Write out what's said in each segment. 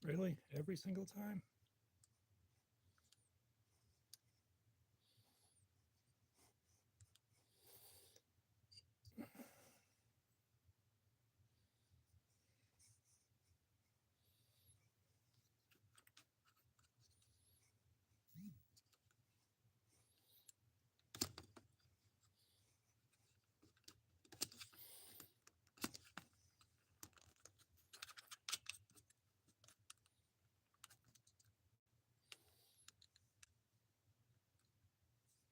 Really? Every single time?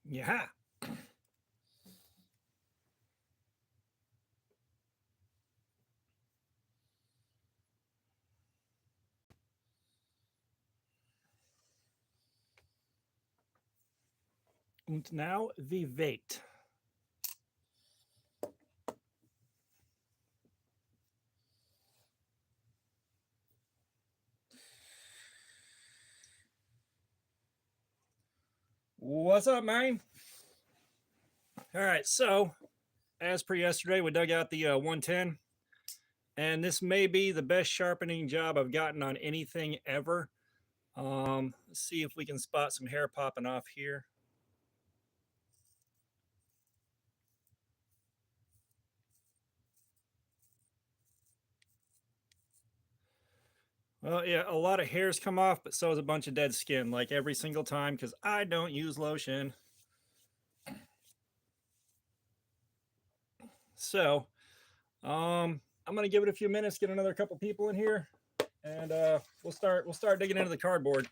Yeah. Und now wie weit? What's up, man? All right, so as per yesterday, we dug out the 110, and this may be the best sharpening job I've gotten on anything ever. Let's see if we can spot some hair popping off here. Well, yeah, a lot of hairs come off, but so is a bunch of dead skin, like every single time, because I don't use lotion. So, I'm gonna give it a few minutes, get another couple people in here, and we'll start digging into the cardboard.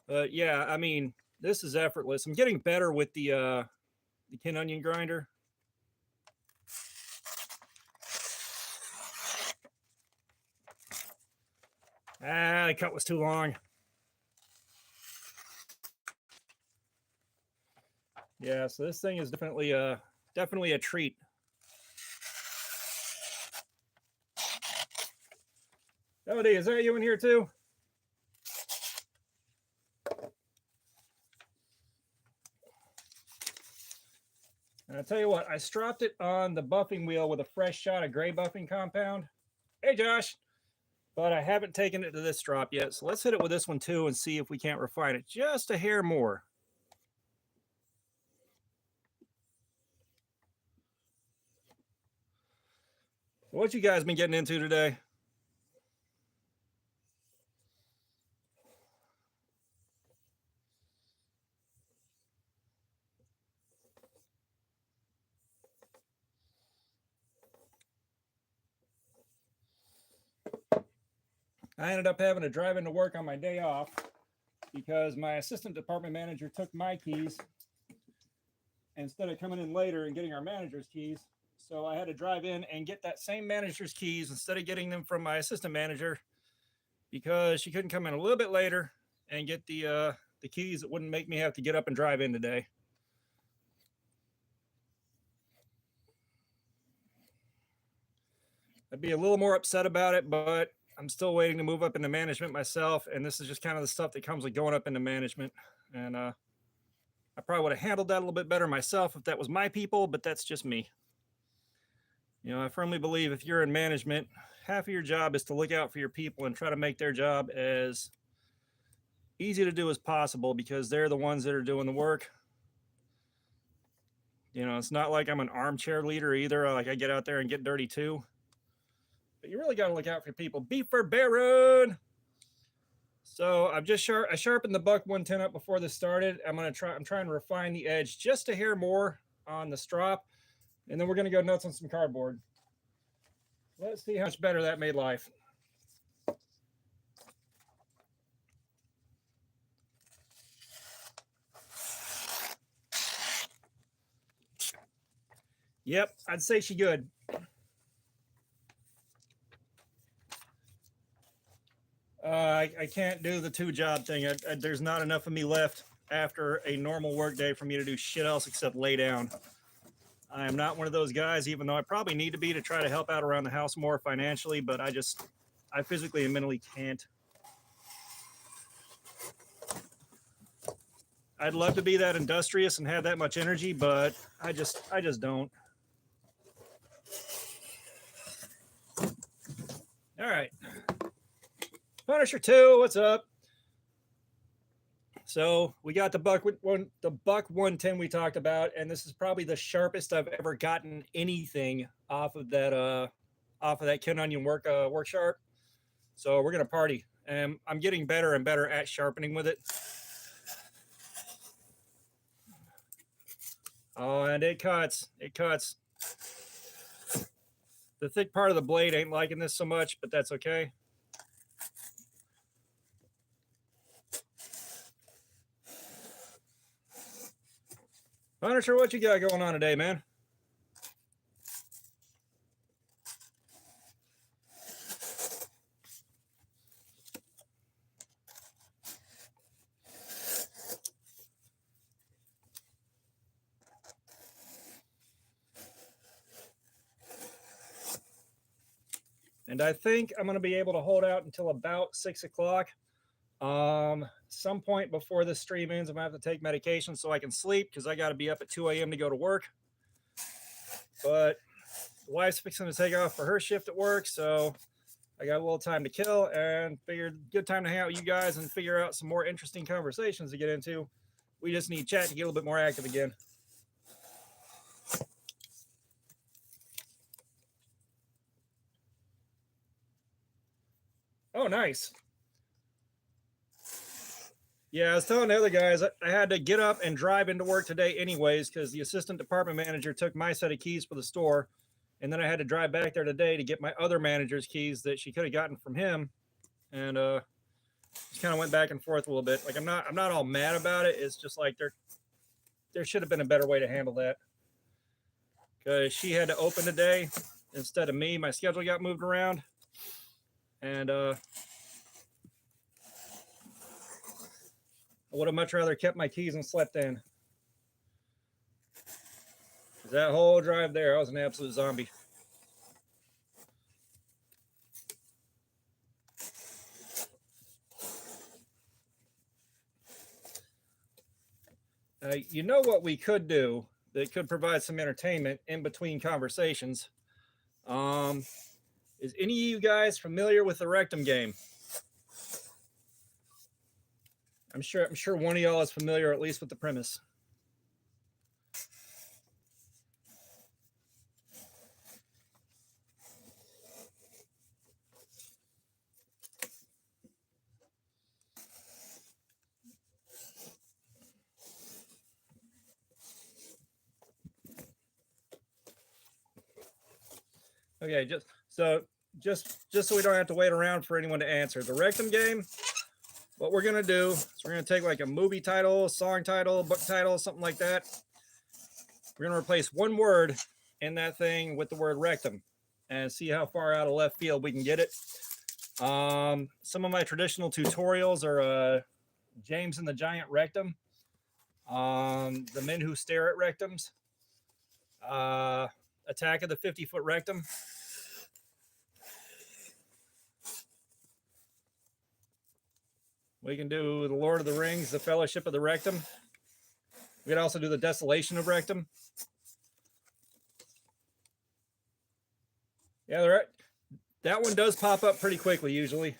But yeah, I mean, this is effortless. I'm getting better with the Kin Onion grinder. Ah, the cut was too long. Yeah, so this thing is definitely a treat. Melody, is that you in here too? And I tell you what, I stropped it on the buffing wheel with a fresh shot of gray buffing compound. Hey, Josh. But I haven't taken it to this strop yet. So let's hit it with this one too and see if we can't refine it just a hair more. What you guys been getting into today? I ended up having to drive into work on my day off because my assistant department manager took my keys instead of coming in later and getting our manager's keys. So I had to drive in and get that same manager's keys instead of getting them from my assistant manager because she couldn't come in a little bit later and get the keys that wouldn't make me have to get up and drive in today. I'd be a little more upset about it, but I'm still waiting to move up into management myself, and this is just kind of the stuff that comes with going up into management. And I probably would have handled that a little bit better myself if that was my people, but that's just me. You know, I firmly believe if you're in management, half of your job is to look out for your people and try to make their job as easy to do as possible because they're the ones that are doing the work. You know, it's not like I'm an armchair leader either. Like I get out there and get dirty too. But you really got to look out for people. Beefer Baron. So I sharpened the buck 110 up before this started. I'm trying to refine the edge just a hair more on the strop, and then we're gonna go nuts on some cardboard. Let's see how much better that made life. Yep, I'd say she good. I can't do the two job thing. There's not enough of me left after a normal work day for me to do shit else except lay down. I am not one of those guys, even though I probably need to be to try to help out around the house more financially, but I physically and mentally can't. I'd love to be that industrious and have that much energy, but I just don't. All right. Punisher 2, what's up? So we got the buck 110 we talked about, and this is probably the sharpest I've ever gotten anything off of that Ken Onion work sharp. So we're gonna party, and I'm getting better and better at sharpening with it. Oh, and it cuts. It cuts. The thick part of the blade ain't liking this so much, but that's okay. Punisher, what you got going on today, man? And I think I'm going to be able to hold out until about 6 o'clock. Some point before this stream ends, I'm going to have to take medication so I can sleep because I got to be up at 2 a.m. to go to work. But the wife's fixing to take off for her shift at work, so I got a little time to kill and figured good time to hang out with you guys and figure out some more interesting conversations to get into. We just need chat to get a little bit more active again. Oh, nice. Yeah, I was telling the other guys I had to get up and drive into work today anyways because the assistant department manager took my set of keys for the store. And then I had to drive back there today to get my other manager's keys that she could have gotten from him. And just kind of went back and forth a little bit. Like I'm not all mad about it. It's just like there should have been a better way to handle that. Because she had to open today instead of me. My schedule got moved around. And I would have much rather kept my keys and slept in. That whole drive there, I was an absolute zombie. You know what we could do that could provide some entertainment in between conversations? Is any of you guys familiar with the Rectum game? I'm sure one of y'all is familiar at least with the premise. Okay, just so we don't have to wait around for anyone to answer. The Rectum game, what we're gonna do is we're gonna take like a movie title, song title, book title, something like that. We're gonna replace one word in that thing with the word rectum and see how far out of left field we can get it. Some of my traditional tutorials are James and the Giant Rectum, The Men Who Stare at Rectums, Attack of the 50-Foot Rectum. We can do The Lord of the Rings, The Fellowship of the Rectum. We can also do The Desolation of Rectum. Yeah, that one does pop up pretty quickly usually.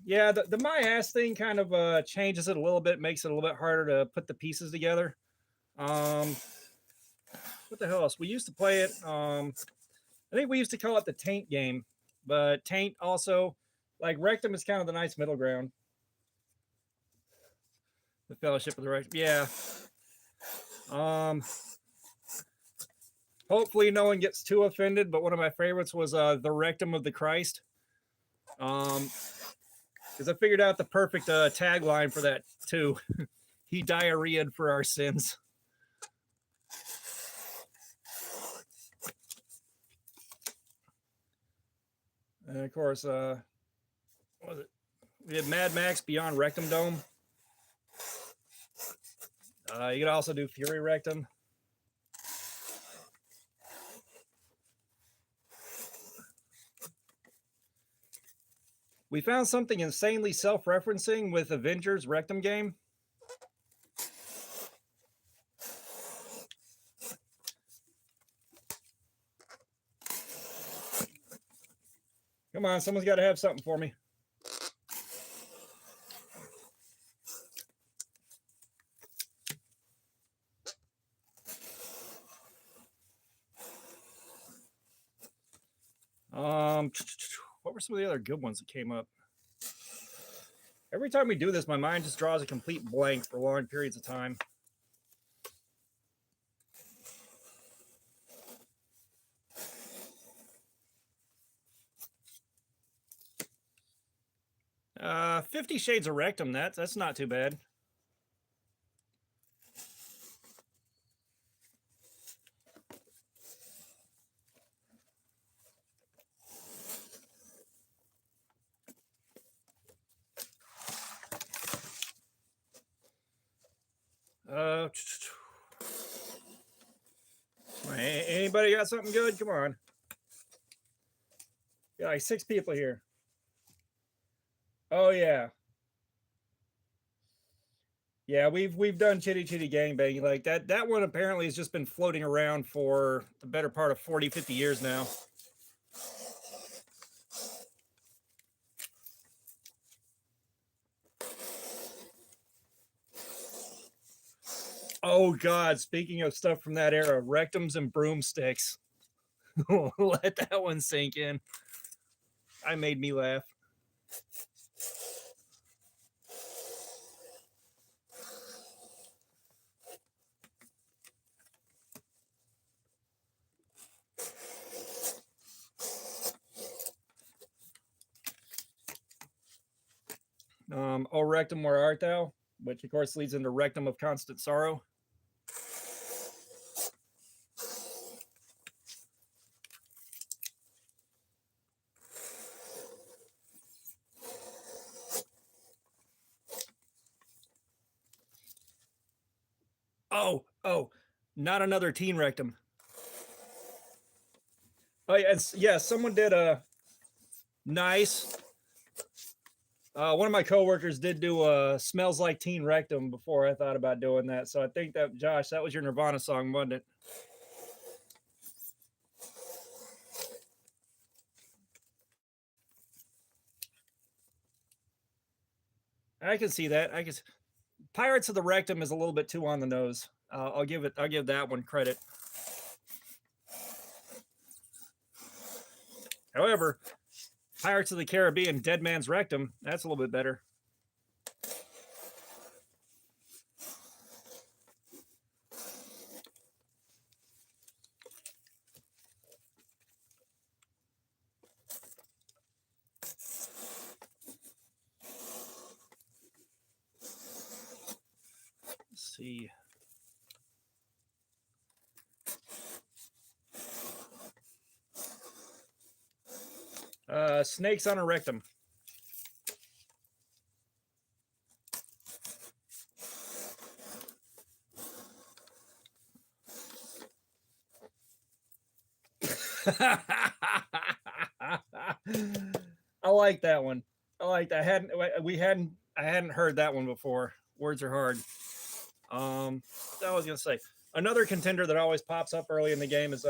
Yeah, the my ass thing kind of changes it a little bit, makes it a little bit harder to put the pieces together. What the hell else? We used to play it. I think we used to call it the Taint game, but Taint also, like Rectum, is kind of the nice middle ground. The Fellowship of the Rectum, yeah. Hopefully no one gets too offended, but one of my favorites was the Rectum of the Christ. Because I figured out the perfect tagline for that too. He diarrheaed for our sins. And of course, what was it? We had Mad Max Beyond Rectum Dome. You could also do Fury Rectum. We found something insanely self-referencing with Avengers Rectum game. Come on, someone's got to have something for me. What were some of the other good ones that came up? Every time we do this, my mind just draws a complete blank for long periods of time. Uh, 50 Shades of Rectum. That's not too bad. Anybody got something good? Come on. Got like 6 people here. Oh yeah. Yeah, we've done Chitty Chitty Gangbang. Like that one apparently has just been floating around for the better part of 40, 50 years now. Oh God, speaking of stuff from that era, rectums and broomsticks. Let that one sink in. I made me laugh. O rectum, where art thou? Which of course leads into rectum of constant sorrow. Oh, not another teen rectum. Oh yeah, someone did a nice. One of my coworkers did do a "Smells Like Teen Rectum" before I thought about doing that. So I think that, Josh, that was your Nirvana song, wasn't it? I can see that. Pirates of the Rectum is a little bit too on the nose. I'll give that one credit. However, Pirates of the Caribbean, Dead Man's Rectum, that's a little bit better. Let's see. Snakes on a Rectum. I like that one. I like that. I hadn't heard that one before. Words are hard. I was gonna say another contender that always pops up early in the game is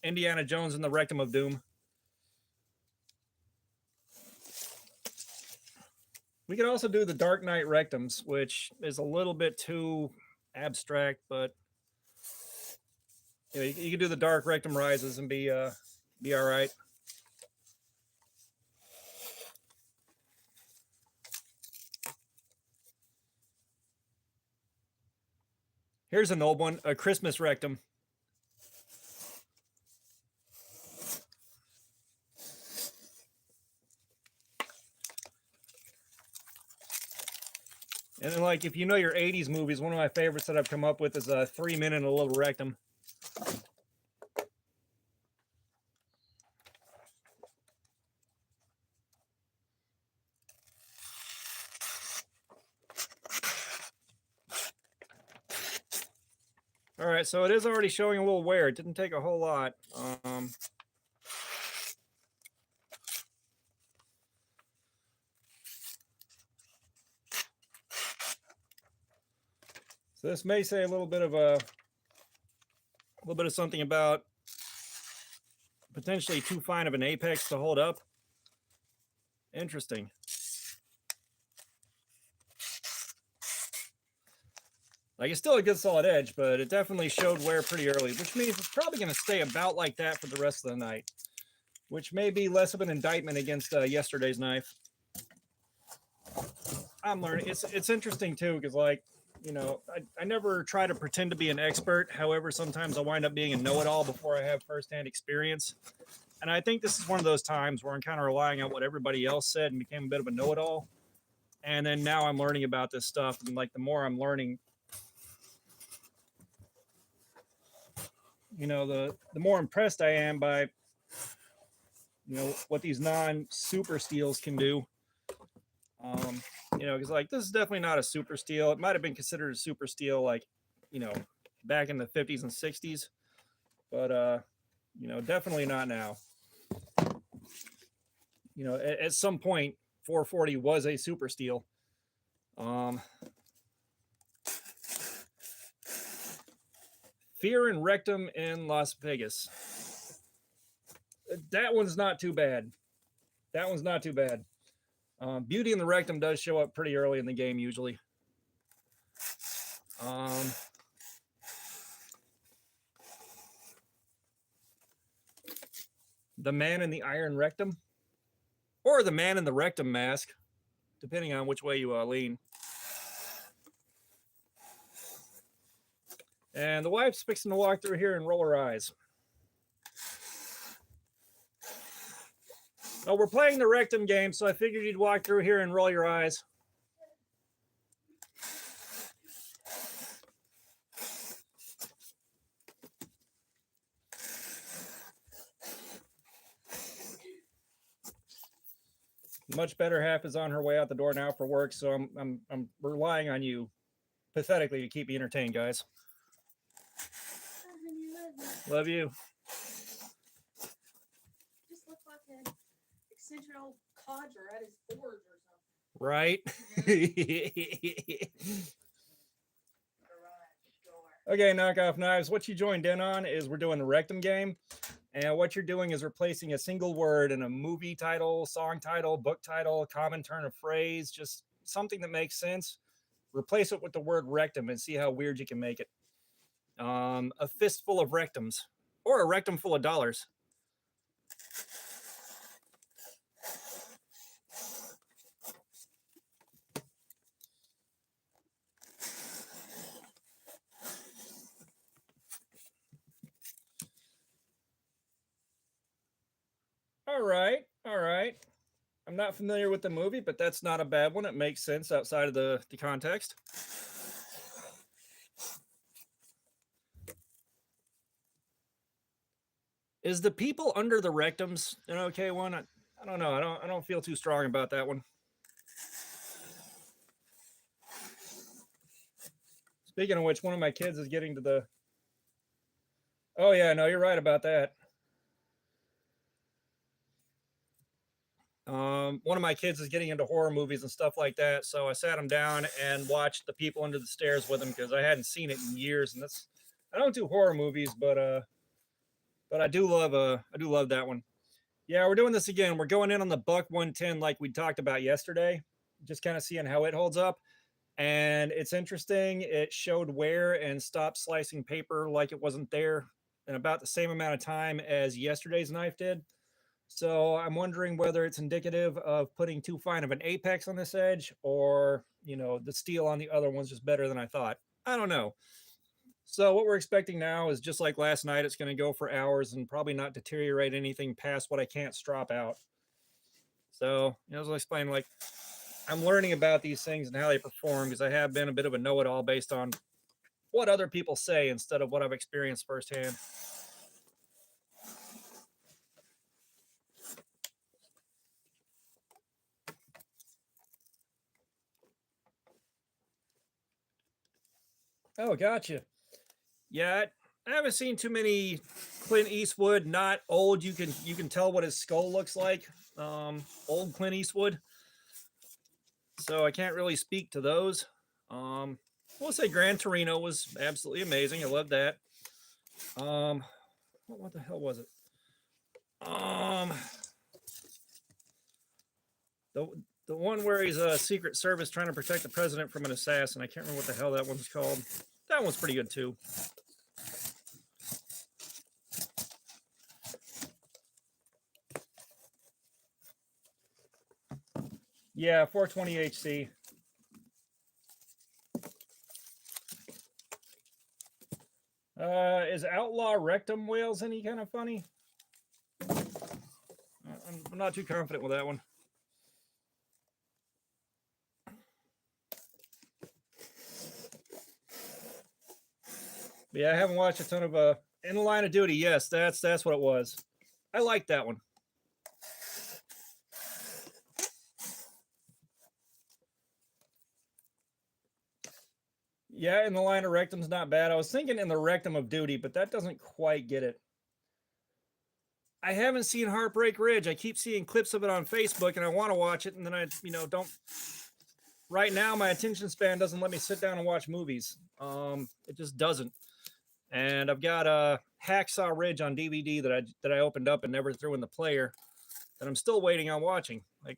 Indiana Jones and the Rectum of Doom. We could also do the Dark Knight Rectums, which is a little bit too abstract, but you could do the Dark Rectum Rises and be all right. Here's an old one, a Christmas Rectum. And then, like, if you know your 80s movies, one of my favorites that I've come up with is a 3 Minute and a Little Rectum. All right, so it is already showing a little wear. It didn't take a whole lot. So this may say a little bit of something about potentially too fine of an apex to hold up. Interesting. Like, it's still a good solid edge, but it definitely showed wear pretty early, which means it's probably going to stay about like that for the rest of the night, which may be less of an indictment against yesterday's knife. I'm learning. It's interesting too, because like, you know, I never try to pretend to be an expert. However, sometimes I wind up being a know-it-all before I have firsthand experience. And I think this is one of those times where I'm kind of relying on what everybody else said and became a bit of a know-it-all. And then now I'm learning about this stuff, and like the more I'm learning, you know, the more impressed I am by, you know, what these non-super steels can do. You know, because like this is definitely not a super steel. It might have been considered a super steel, like, you know, back in the 50s and 60s, but you know, definitely not now. You know, at some point, 440 was a super steel. Fear and Rectum in Las Vegas. That one's not too bad. That one's not too bad. Beauty in the Rectum does show up pretty early in the game usually. The Man in the Iron Rectum, or the Man in the Rectum Mask, depending on which way you lean. And the wife's fixing to walk through here and roll her eyes. Oh, we're playing the Rectum game, so I figured you'd walk through here and roll your eyes. Much better half is on her way out the door now for work, so I'm relying on you pathetically to keep me entertained, guys. Love you. Just look like an eccentric old codger at his forge or something. Right. Sure. Okay, Knockoff Knives. What you joined in on is we're doing the Rectum game. And what you're doing is replacing a single word in a movie title, song title, book title, common turn of phrase, just something that makes sense. Replace it with the word rectum and see how weird you can make it. A fistful of rectums, or a rectum full of dollars. All right, all right. I'm not familiar with the movie, but that's not a bad one. It makes sense outside of the context. Is the people under the rectums an okay one? I don't know. I don't feel too strong about that one. Speaking of which, one of my kids is getting to the. Oh yeah, no, you're right about that. One of my kids is getting into horror movies and stuff like that, so I sat him down and watched The People Under the Stairs with him because I hadn't seen it in years, and that's I don't do horror movies, but I do love that one. Yeah, we're doing this again. We're going in on the Buck 110 like we talked about yesterday, just kind of seeing how it holds up. And it's interesting. It showed wear and stopped slicing paper like it wasn't there in about the same amount of time as yesterday's knife did. So I'm wondering whether it's indicative of putting too fine of an apex on this edge, or, you know, the steel on the other one's just better than I thought. I don't know. So what we're expecting now is just like last night. It's going to go for hours and probably not deteriorate anything past what I can't strop out. So, you know, as I explained, like, I'm learning about these things and how they perform because I have been a bit of a know-it-all based on what other people say instead of what I've experienced firsthand. Oh, gotcha. Yeah, I haven't seen too many Clint Eastwood, not old. You can tell what his skull looks like. Old Clint Eastwood. So I can't really speak to those. We'll say Gran Torino was absolutely amazing. I love that. What the hell was it? The the one where he's a Secret Service trying to protect the president from an assassin. I can't remember what the hell that one's called. That one's pretty good too. Yeah, 420 HC. Is Outlaw Rectum Whales any kind of funny? I'm not too confident with that one. But yeah, I haven't watched a ton of In the Line of Duty. Yes, that's what it was. I like that one. Yeah, In the Line of Rectum's not bad. I was thinking In the Rectum of Duty, but that doesn't quite get it. I haven't seen Heartbreak Ridge. I keep seeing clips of it on Facebook, and I want to watch it, and then I, don't. Right now, my attention span doesn't let me sit down and watch movies. It just doesn't. And I've got Hacksaw Ridge on DVD that I opened up and never threw in the player, that I'm still waiting on watching. Like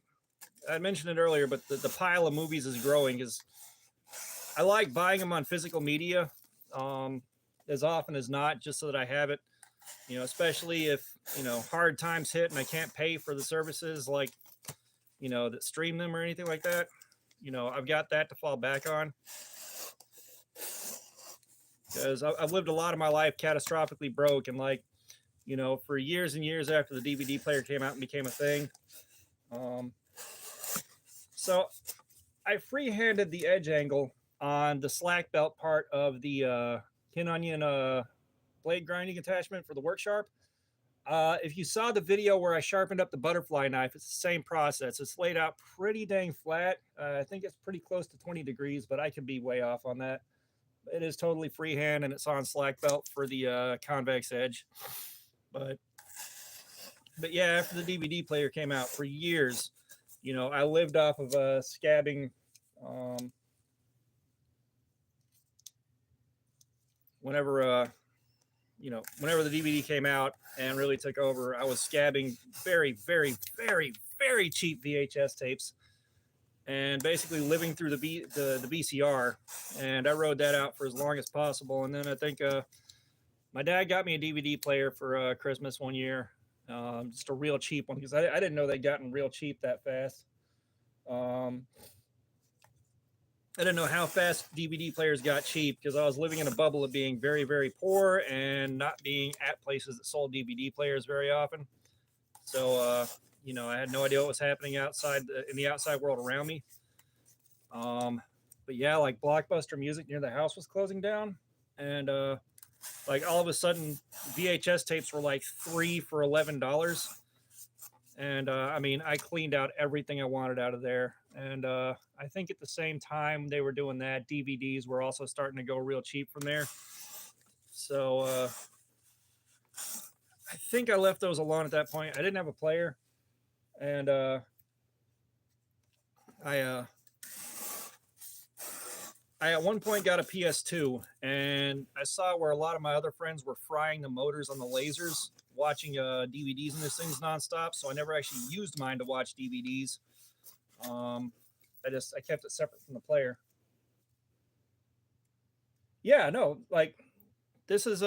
I mentioned it earlier, but the pile of movies is growing because I like buying them on physical media as often as not, just so that I have it. Especially if hard times hit and I can't pay for the services like that stream them or anything like that. I've got that to fall back on, because I've lived a lot of my life catastrophically broke, and for years and years after the DVD player came out and became a thing. So I freehanded the edge angle on the slack belt part of the Tin Onion blade grinding attachment for the Work Sharp. If you saw the video where I sharpened up the butterfly knife, it's the same process. It's laid out pretty dang flat. I think it's pretty close to 20 degrees, but I could be way off on that. It is totally freehand, and it's on slack belt for the convex edge. But yeah, after the DVD player came out, for years, I lived off of scabbing. Whenever the DVD came out and really took over, I was scabbing very, very, very, very cheap VHS tapes, and basically living through the VCR. And I rode that out for as long as possible. And then I think my dad got me a DVD player for Christmas one year, just a real cheap one, because I didn't know they'd gotten real cheap that fast. I didn't know how fast DVD players got cheap, because I was living in a bubble of being very, very poor and not being at places that sold DVD players very often. So, I had no idea what was happening outside in the outside world around me. But yeah, like Blockbuster Music near the house was closing down, and all of a sudden VHS tapes were like 3 for $11. And I cleaned out everything I wanted out of there. And I think at the same time they were doing that, DVDs were also starting to go real cheap from there. So I think I left those alone at that point. I didn't have a player, and I at one point got a PS2, and I saw where a lot of my other friends were frying the motors on the lasers, watching DVDs and these things nonstop. So I never actually used mine to watch DVDs. I kept it separate from the player. Yeah, no, this is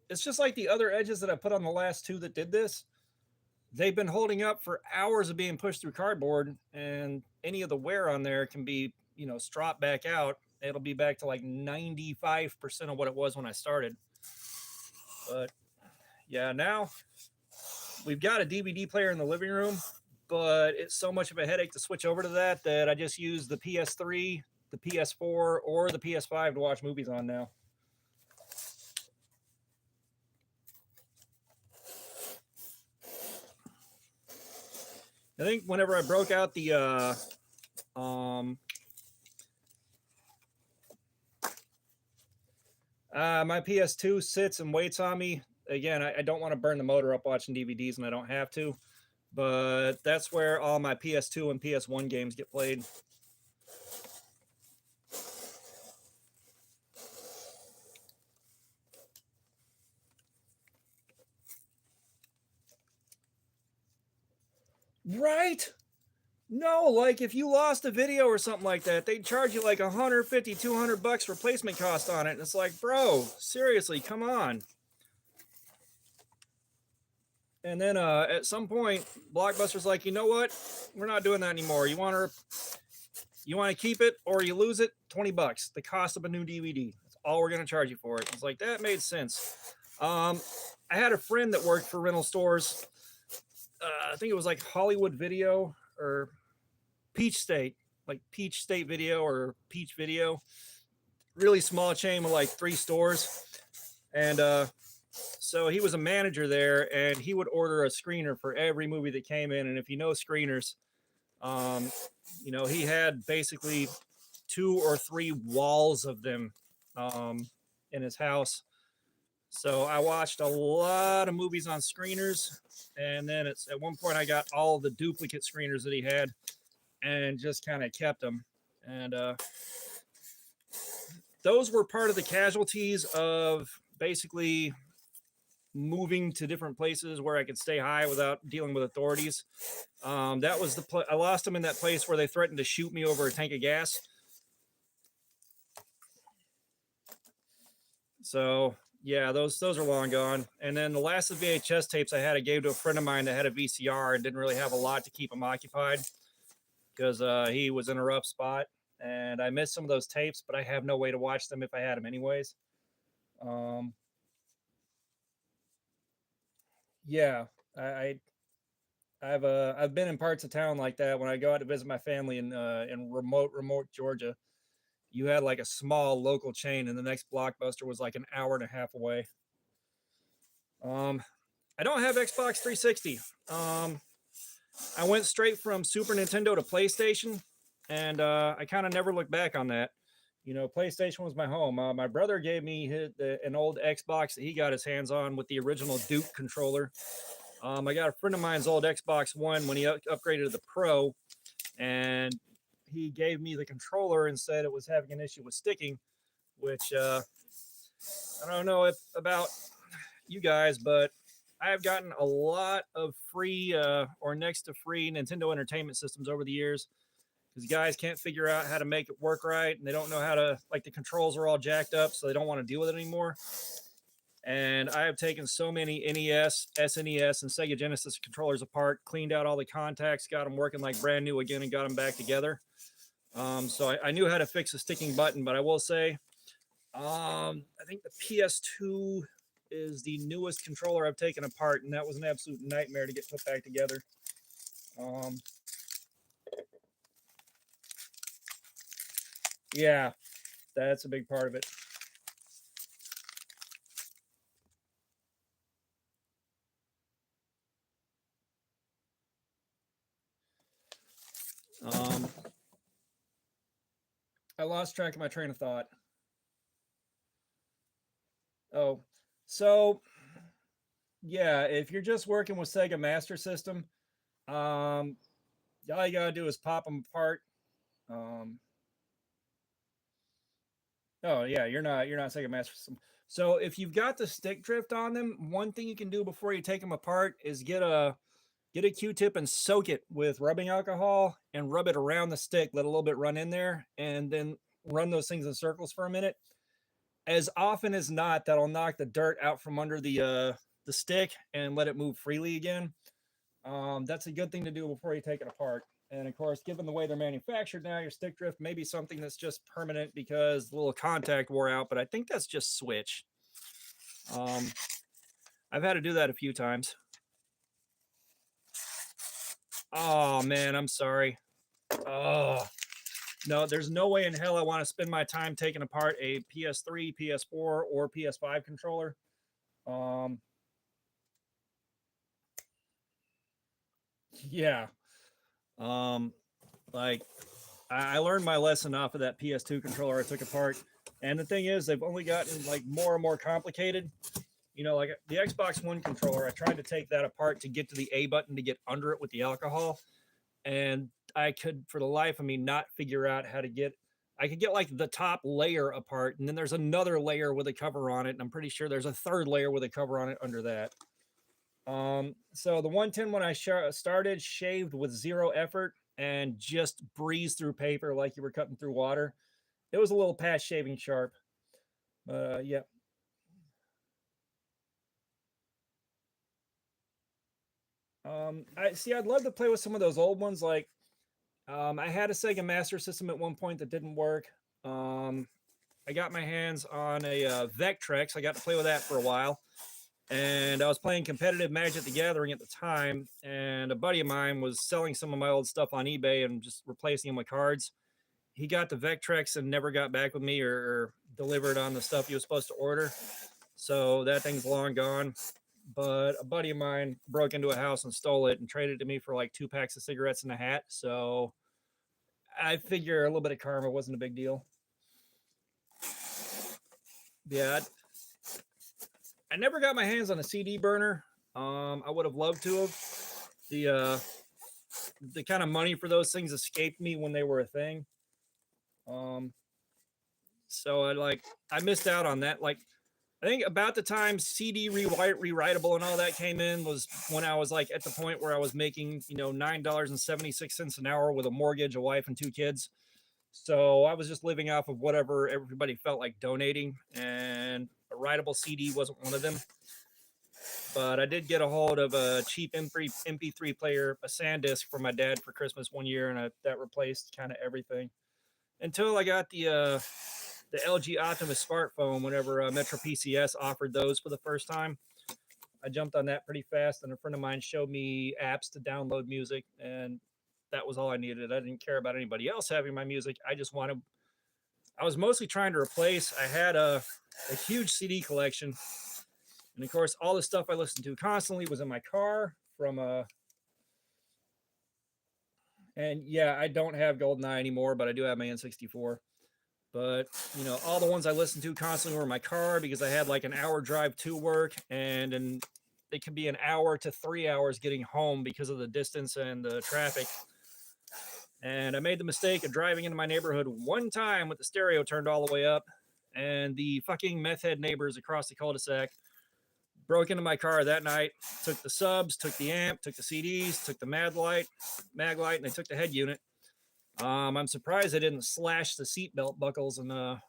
it's just like the other edges that I put on the last two that did this. They've been holding up for hours of being pushed through cardboard, and any of the wear on there can be, stropped back out. It'll be back to like 95% of what it was when I started. But yeah, now we've got a DVD player in the living room, but it's so much of a headache to switch over to that I just use the PS3, the PS4, or the PS5 to watch movies on now. I think whenever I broke out the my PS2 sits and waits on me. Again, I don't want to burn the motor up watching DVDs, and I don't have to. But that's where all my PS2 and PS1 games get played. Right? No, like if you lost a video or something like that, they'd charge you like 150, 200 bucks replacement cost on it. And it's like, bro, seriously, come on. And then at some point, Blockbuster's like, you know what? We're not doing that anymore. You want to keep it or you lose it? 20 bucks, the cost of a new DVD. That's all we're going to charge you for it. It's like, that made sense. I had a friend that worked for rental stores. I think it was like Hollywood Video or Peach State, like Peach State Video or Peach Video. Really small chain with like 3 stores. And so he was a manager there, and he would order a screener for every movie that came in. And if you know screeners, he had basically 2 or 3 walls of them in his house. So I watched a lot of movies on screeners, and then at one point I got all the duplicate screeners that he had, and just kind of kept them. And those were part of the casualties of basically moving to different places where I could stay high without dealing with authorities. That was I lost them in that place where they threatened to shoot me over a tank of gas. So yeah, those are long gone. And then the last of the VHS tapes I had, I gave to a friend of mine that had a VCR and didn't really have a lot to keep him occupied because he was in a rough spot. And I missed some of those tapes, but I have no way to watch them if I had them anyways. Yeah, I've been in parts of town like that when I go out to visit my family in remote Georgia. You had like a small local chain, and the next Blockbuster was like an hour and a half away. I don't have Xbox 360. I went straight from Super Nintendo to PlayStation, and I kind of never looked back on that. PlayStation was my home. My brother gave me an old Xbox that he got his hands on with the original Duke controller. I got a friend of mine's old Xbox One when he upgraded to the Pro, and he gave me the controller and said it was having an issue with sticking, which I don't know about you guys, but I have gotten a lot of free or next to free Nintendo Entertainment Systems over the years because guys can't figure out how to make it work right, and they don't know how to, like, the controls are all jacked up, so they don't want to deal with it anymore. And I have taken so many NES, SNES, and Sega Genesis controllers apart, cleaned out all the contacts, got them working like brand new again, and got them back together. So I knew how to fix a sticking button, but I will say, I think the PS2 is the newest controller I've taken apart, and that was an absolute nightmare to get put back together. Yeah, that's a big part of it. I lost track of my train of thought. Oh, so yeah, if you're just working with Sega Master System, all you gotta do is pop them apart. Oh yeah, you're not Sega Master System. So if you've got the stick drift on them, one thing you can do before you take them apart is get a Q-tip and soak it with rubbing alcohol and rub it around the stick, let a little bit run in there, and then run those things in circles for a minute. As often as not, that'll knock the dirt out from under the stick and let it move freely again. That's a good thing to do before you take it apart. And of course, given the way they're manufactured now, your stick drift may be something that's just permanent because the little contact wore out, but I think that's just switch. I've had to do that a few times. Oh man, I'm sorry. Oh no, there's no way in hell I want to spend my time taking apart a PS3, PS4, or PS5 controller. Yeah. Like I learned my lesson off of that PS2 controller I took apart. And the thing is, they've only gotten like more and more complicated. Like the Xbox One controller, I tried to take that apart to get to the A button to get under it with the alcohol. And I could, for the life of me, not figure out how to get. I could get like the top layer apart, and then there's another layer with a cover on it, and I'm pretty sure there's a third layer with a cover on it under that. So the 110 when I started shaved with zero effort and just breezed through paper like you were cutting through water. It was a little past shaving sharp. Yeah. I see. I'd love to play with some of those old ones. Like, I had a Sega Master System at one point that didn't work. Um, I got my hands on a Vectrex. I got to play with that for a while, and I was playing competitive Magic the Gathering at the time. And a buddy of mine was selling some of my old stuff on eBay and just replacing them with cards. He got the Vectrex and never got back with me or delivered on the stuff he was supposed to order. So that thing's long gone. But a buddy of mine broke into a house and stole it and traded it to me for like 2 packs of cigarettes and a hat. So I figure a little bit of karma wasn't a big deal. Yeah, I never got my hands on a CD burner. I would have loved to have. The kind of money for those things escaped me when they were a thing. So I missed out on that. Like, I think about the time CD rewritable and all that came in was when I was like at the point where I was making, $9.76 an hour with a mortgage, a wife, and 2 kids. So I was just living off of whatever everybody felt like donating, and a writable CD wasn't one of them. But I did get a hold of a cheap MP3 player, a SanDisk for my dad for Christmas one year, and that replaced kind of everything until I got the LG Optimus smartphone. Whenever Metro PCS offered those for the first time, I jumped on that pretty fast, and a friend of mine showed me apps to download music, and that was all I needed. I didn't care about anybody else having my music. I was mostly trying to replace. I had a huge CD collection, and of course, all the stuff I listened to constantly was in my car from and yeah, I don't have GoldenEye anymore, but I do have my N64. But all the ones I listened to constantly were in my car because I had like an hour drive to work, and it can be an hour to 3 hours getting home because of the distance and the traffic. And I made the mistake of driving into my neighborhood one time with the stereo turned all the way up, and the fucking meth head neighbors across the cul-de-sac broke into my car that night, took the subs, took the amp, took the CDs, took the mag light, and they took the head unit. I'm surprised they didn't slash the seatbelt buckles and or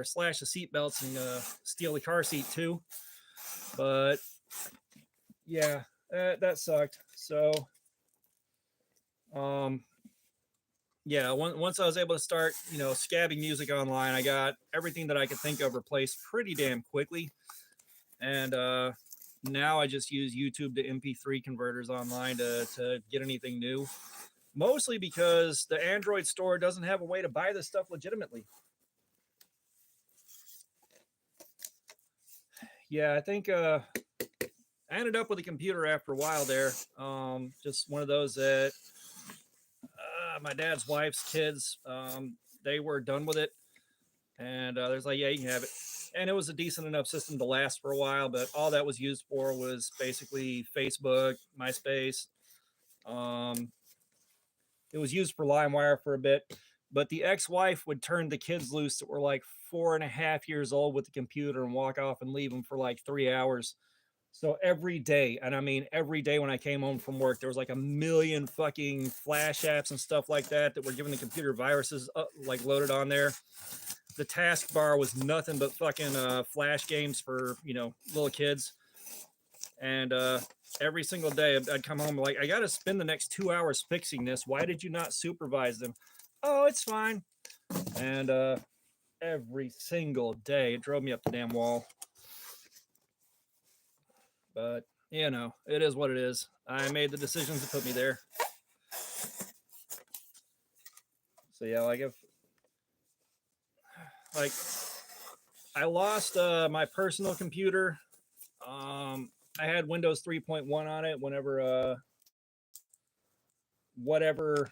slash the seatbelts and steal the car seat too. But yeah, that sucked. So yeah, once I was able to start, scabbing music online, I got everything that I could think of replaced pretty damn quickly. And now I just use YouTube to MP3 converters online to get anything new. Mostly because the Android store doesn't have a way to buy this stuff legitimately. Yeah, I think I ended up with a computer after a while there. Just one of those that my dad's wife's kids, they were done with it. And there's like, yeah, you can have it. And it was a decent enough system to last for a while, but all that was used for was basically Facebook, MySpace. It was used for LimeWire for a bit, but the ex-wife would turn the kids loose that were like 4.5 years old with the computer and walk off and leave them for like 3 hours. So every day, and I mean every day when I came home from work, there was like a million fucking Flash apps and stuff like that were giving the computer viruses like loaded on there. The taskbar was nothing but fucking Flash games for little kids, and every single day I'd come home like, I got to spend the next 2 hours fixing this. Why did you not supervise them? Oh, it's fine. And every single day it drove me up the damn wall. But it is what it is. I made the decisions that put me there. So yeah, I lost my personal computer. I had Windows 3.1 on it whenever whatever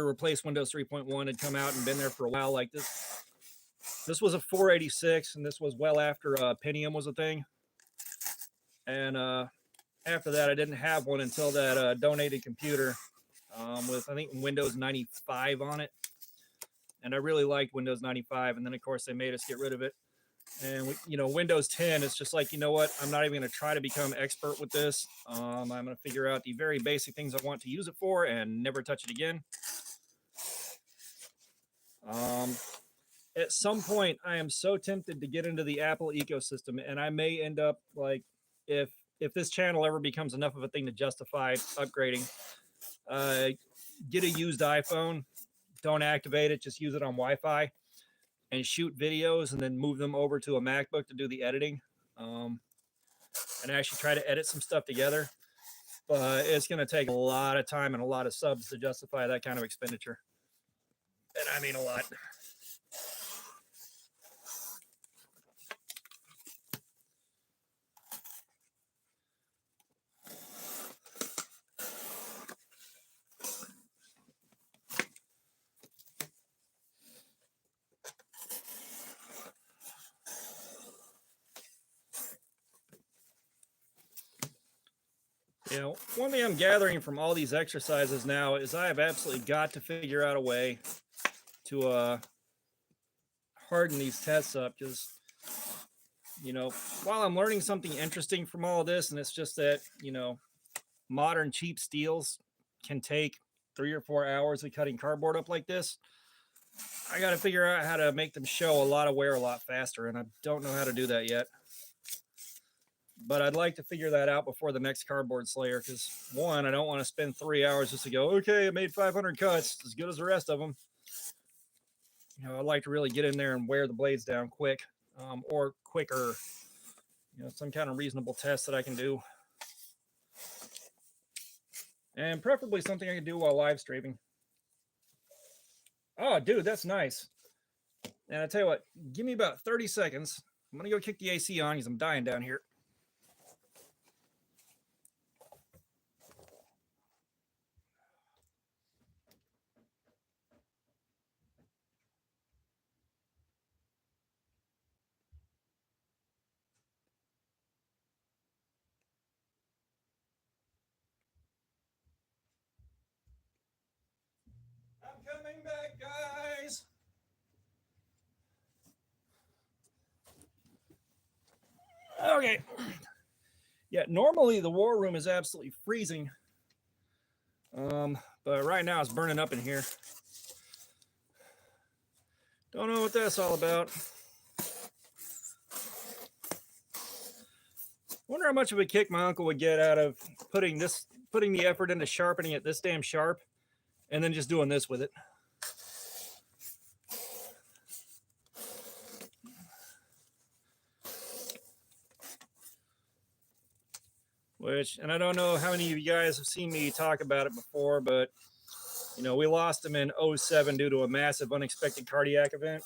replaced Windows 3.1 had come out and been there for a while. Like this was a 486, and this was well after Pentium was a thing. And after that, I didn't have one until that donated computer with, I think, Windows 95 on it. And I really liked Windows 95. And then, of course, they made us get rid of it. And Windows 10, it's just like, you know what? I'm not even going to try to become expert with this. I'm going to figure out the very basic things I want to use it for and never touch it again. At some point, I am so tempted to get into the Apple ecosystem, and I may end up like, if this channel ever becomes enough of a thing to justify upgrading, get a used iPhone, don't activate it, just use it on Wi-Fi, and shoot videos, and then move them over to a MacBook to do the editing, and actually try to edit some stuff together. But it's going to take a lot of time and a lot of subs to justify that kind of expenditure, and I mean a lot. One thing I'm gathering from all these exercises now is I have absolutely got to figure out a way to harden these tests up, because, while I'm learning something interesting from all of this, and it's just that, modern cheap steels can take 3 or 4 hours of cutting cardboard up like this, I got to figure out how to make them show a lot of wear a lot faster, and I don't know how to do that yet. But I'd like to figure that out before the next cardboard slayer, because one, I don't want to spend 3 hours just to go, okay, I made 500 cuts, as good as the rest of them. I'd like to really get in there and wear the blades down quick, or quicker. Some kind of reasonable test that I can do. And preferably something I can do while live streaming. Oh, dude, that's nice. And I tell you what, give me about 30 seconds. I'm going to go kick the AC on because I'm dying down here. I'm coming back, guys. Okay. Yeah, normally the war room is absolutely freezing. But right now it's burning up in here. Don't know what that's all about. Wonder how much of a kick my uncle would get out of putting the effort into sharpening it this damn sharp, and then just doing this with it. And I don't know how many of you guys have seen me talk about it before, but we lost him in 2007 due to a massive unexpected cardiac event.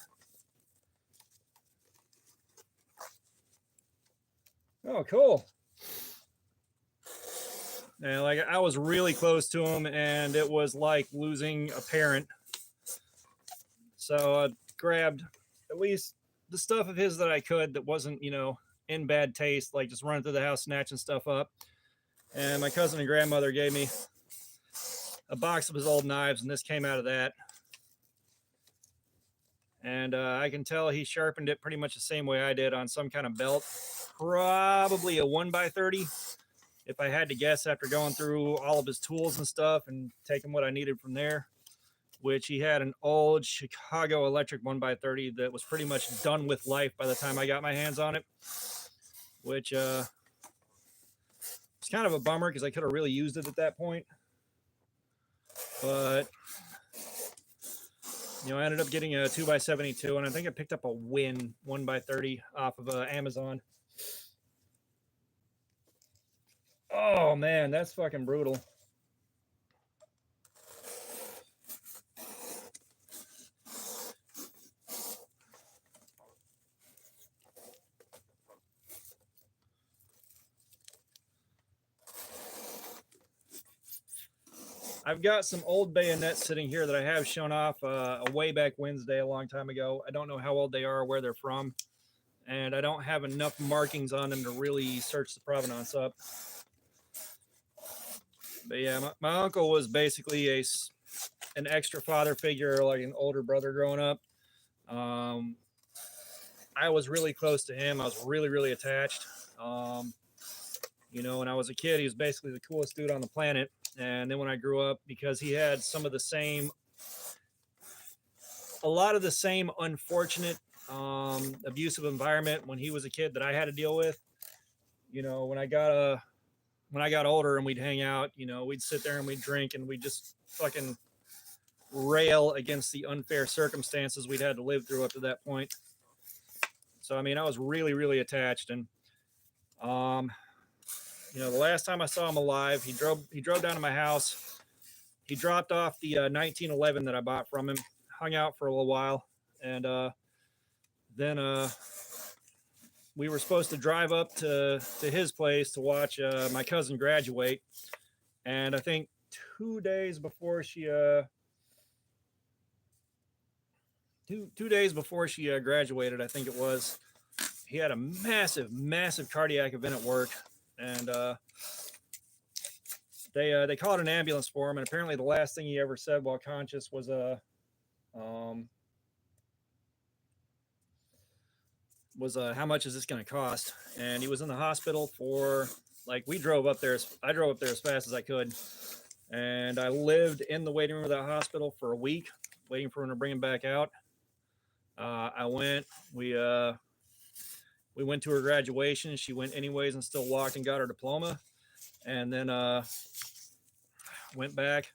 Oh, cool. And I was really close to him, and it was like losing a parent. So I grabbed at least the stuff of his that I could that wasn't, in bad taste, like just running through the house, snatching stuff up. And my cousin and grandmother gave me a box of his old knives, and this came out of that. And I can tell he sharpened it pretty much the same way I did on some kind of belt. Probably a 1x30, if I had to guess, after going through all of his tools and stuff and taking what I needed from there, which he had an old Chicago Electric 1x30 that was pretty much done with life by the time I got my hands on it, which it's kind of a bummer because I could have really used it at that point. But I ended up getting a 2x72, and I think I picked up a Win 1x30 off of Amazon. Oh man, that's fucking brutal. I've got some old bayonets sitting here that I have shown off a way back Wednesday a long time ago. I don't know how old they are or where they're from, and I don't have enough markings on them to really search the provenance up. But yeah, my uncle was basically an extra father figure, like an older brother growing up. I was really close to him. I was really, really attached. When I was a kid, he was basically the coolest dude on the planet. And then when I grew up, because he had a lot of the same unfortunate, abusive environment when he was a kid that I had to deal with. When I got older and we'd hang out, we'd sit there and we'd drink and we'd just fucking rail against the unfair circumstances we'd had to live through up to that point. So, I was really, really attached. And, the last time I saw him alive, he drove down to my house. He dropped off the 1911 that I bought from him, hung out for a little while. And then we were supposed to drive up to his place to watch my cousin graduate. And I think 2 days before she graduated, I think it was, he had a massive cardiac event at work. And they called an ambulance for him. And apparently the last thing he ever said while conscious was how much is this going to cost? And he was in the hospital for, like, I drove up there as fast as I could. And I lived in the waiting room of that hospital for a week, waiting for him to bring him back out. We went to her graduation. She went anyways and still walked and got her diploma. And then went back.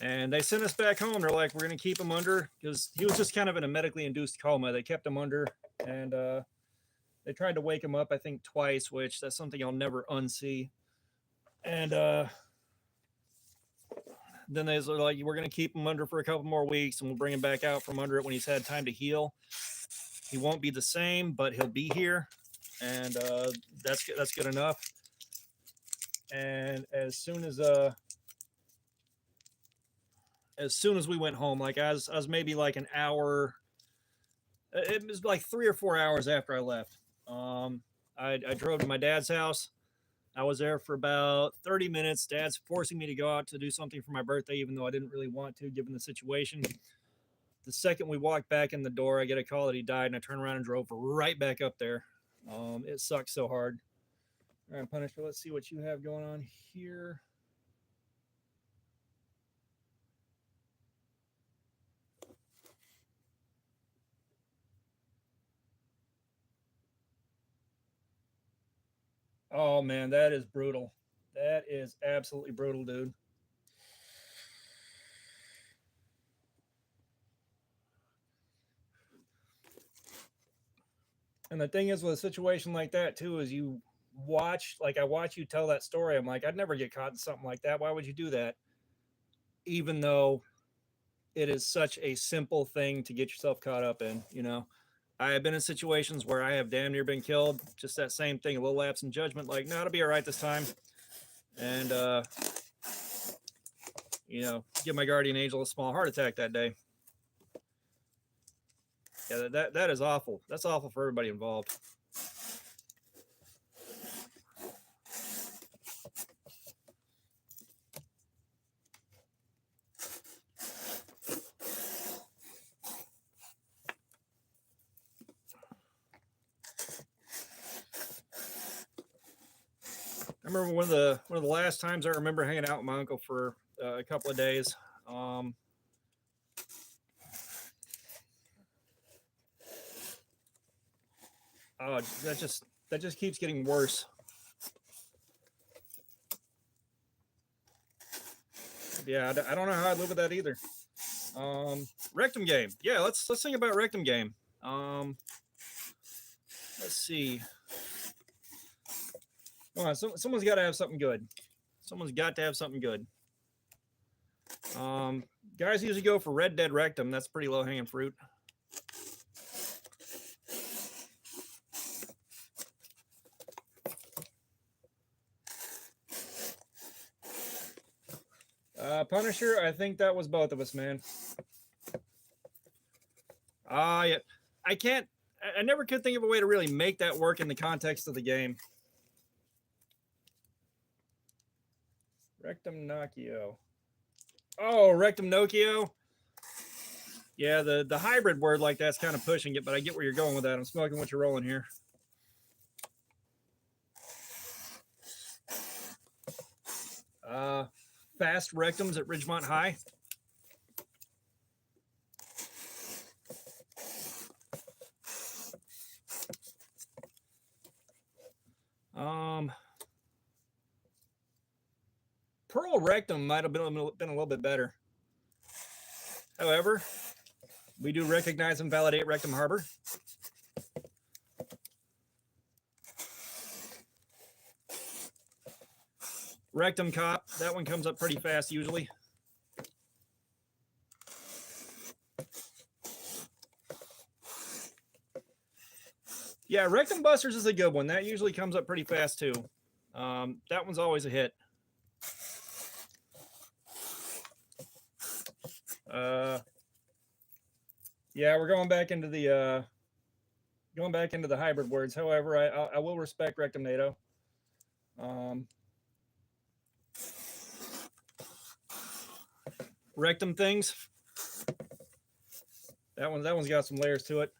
And they sent us back home. They're like, we're going to keep him under, because he was just kind of in a medically induced coma. They kept him under, and they tried to wake him up, I think, twice, which that's something I'll never unsee. And then they were like, we're going to keep him under for a couple more weeks, and we'll bring him back out from under it when he's had time to heal. He won't be the same, but he'll be here, and that's good enough. And as soon as we went home, like I was maybe like an hour, it was like 3 or 4 hours after I left. I drove to my dad's house. I was there for about 30 minutes. Dad's forcing me to go out to do something for my birthday, even though I didn't really want to, given the situation. The second we walked back in the door, I get a call that he died, and I turned around and drove right back up there. It sucks so hard. All right, Punisher, let's see what you have going on here. Oh, man, that is brutal. That is absolutely brutal, dude. And the thing is with a situation like that, too, is I watch you tell that story. I'm like, I'd never get caught in something like that. Why would you do that? Even though it is such a simple thing to get yourself caught up in, I have been in situations where I have damn near been killed. Just that same thing, a little lapse in judgment, like, no, it'll be all right this time. And, give my guardian angel a small heart attack that day. Yeah, that is awful. That's awful for everybody involved. I remember one of the last times I remember hanging out with my uncle for a couple of days. That just keeps getting worse. Yeah, I don't know how I'd live with that either. Rectum game. Yeah, let's think about rectum game. Let's see. Come on, someone's got to have something good. Someone's got to have something good. Guys usually go for Red Dead Rectum. That's pretty low hanging fruit. Punisher, I think that was both of us, man. Yeah. I never could think of a way to really make that work in the context of the game. Rectum Nocchio. Oh, Rectum Nocchio. Yeah, the hybrid word like that's kind of pushing it, but I get where you're going with that. I'm smoking what you're rolling here. Fast rectums at Ridgemont High. Pearl rectum might have been a little bit better. However, we do recognize and validate Rectum Harbor. Rectum Cop, that one comes up pretty fast usually. Yeah, Rectum Busters is a good one. That usually comes up pretty fast too. That one's always a hit. Yeah, we're going back into the hybrid words. However, I will respect Rectum NATO. Rectum things. That one's got some layers to it.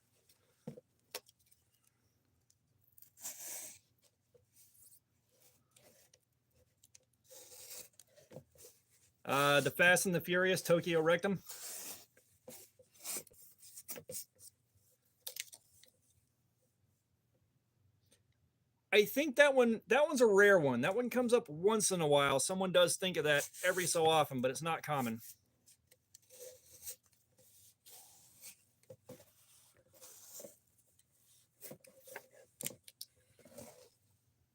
The Fast and the Furious Tokyo Rectum. I think that one's a rare one. That one comes up once in a while. Someone does think of that every so often, but it's not common.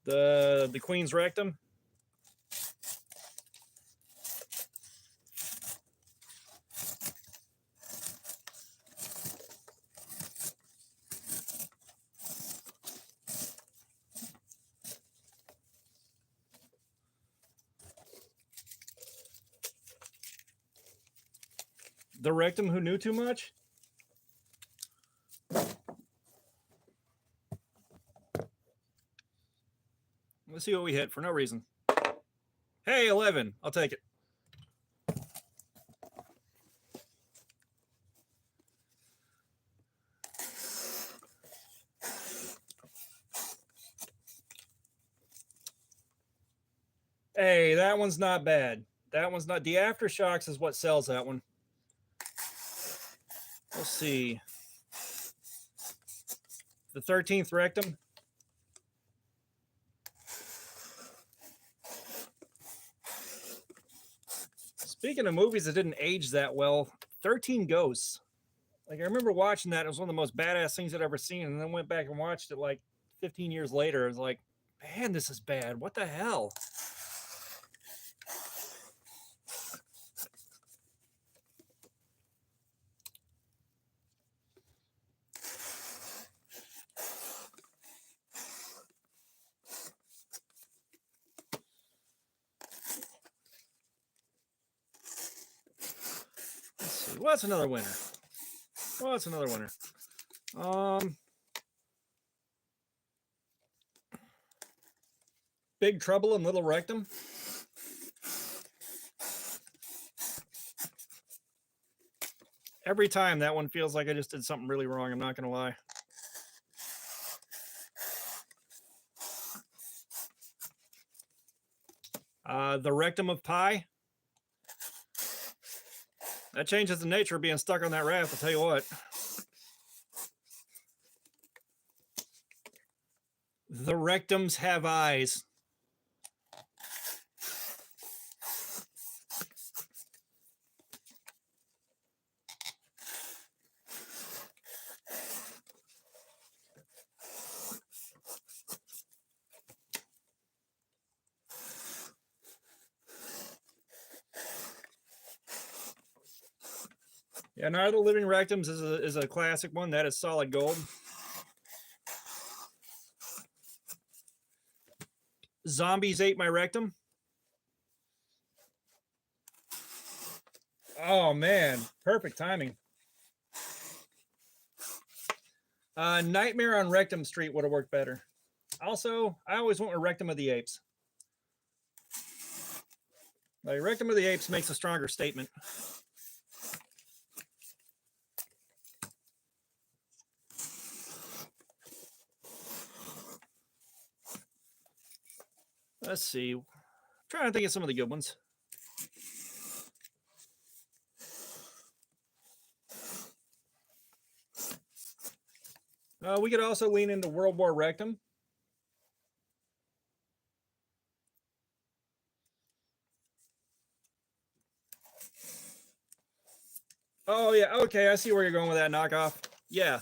The Queen's Rectum. The Rectum who knew too much. Let's see what we hit for no reason. Hey, 11. I'll take it. Hey, that one's not bad. That one's not. The Aftershocks is what sells that one. Let's see. The 13th Rectum. Speaking of movies that didn't age that well, 13 Ghosts. Like, I remember watching that. It was one of the most badass things I'd ever seen. And then went back and watched it like 15 years later. I was like, man, this is bad. What the hell? Let's see. What's another winner? What's another winner? Big Trouble in Little Rectum. Every time that one feels like I just did something really wrong. I'm not going to lie. The Rectum of Pie. That changes the nature of being stuck on that raft, I'll tell you what. The Rectums Have Eyes. Yeah, Night of the Living Rectums is a classic one. That is solid gold. Zombies Ate My Rectum. Oh, man. Perfect timing. Nightmare on Rectum Street would have worked better. Also, I always went with Rectum of the Apes. Like, Rectum of the Apes makes a stronger statement. Let's see. Trying to think of some of the good ones. We could also lean into World War Rectum. Oh, yeah. Okay, I see where you're going with that knockoff. Yeah.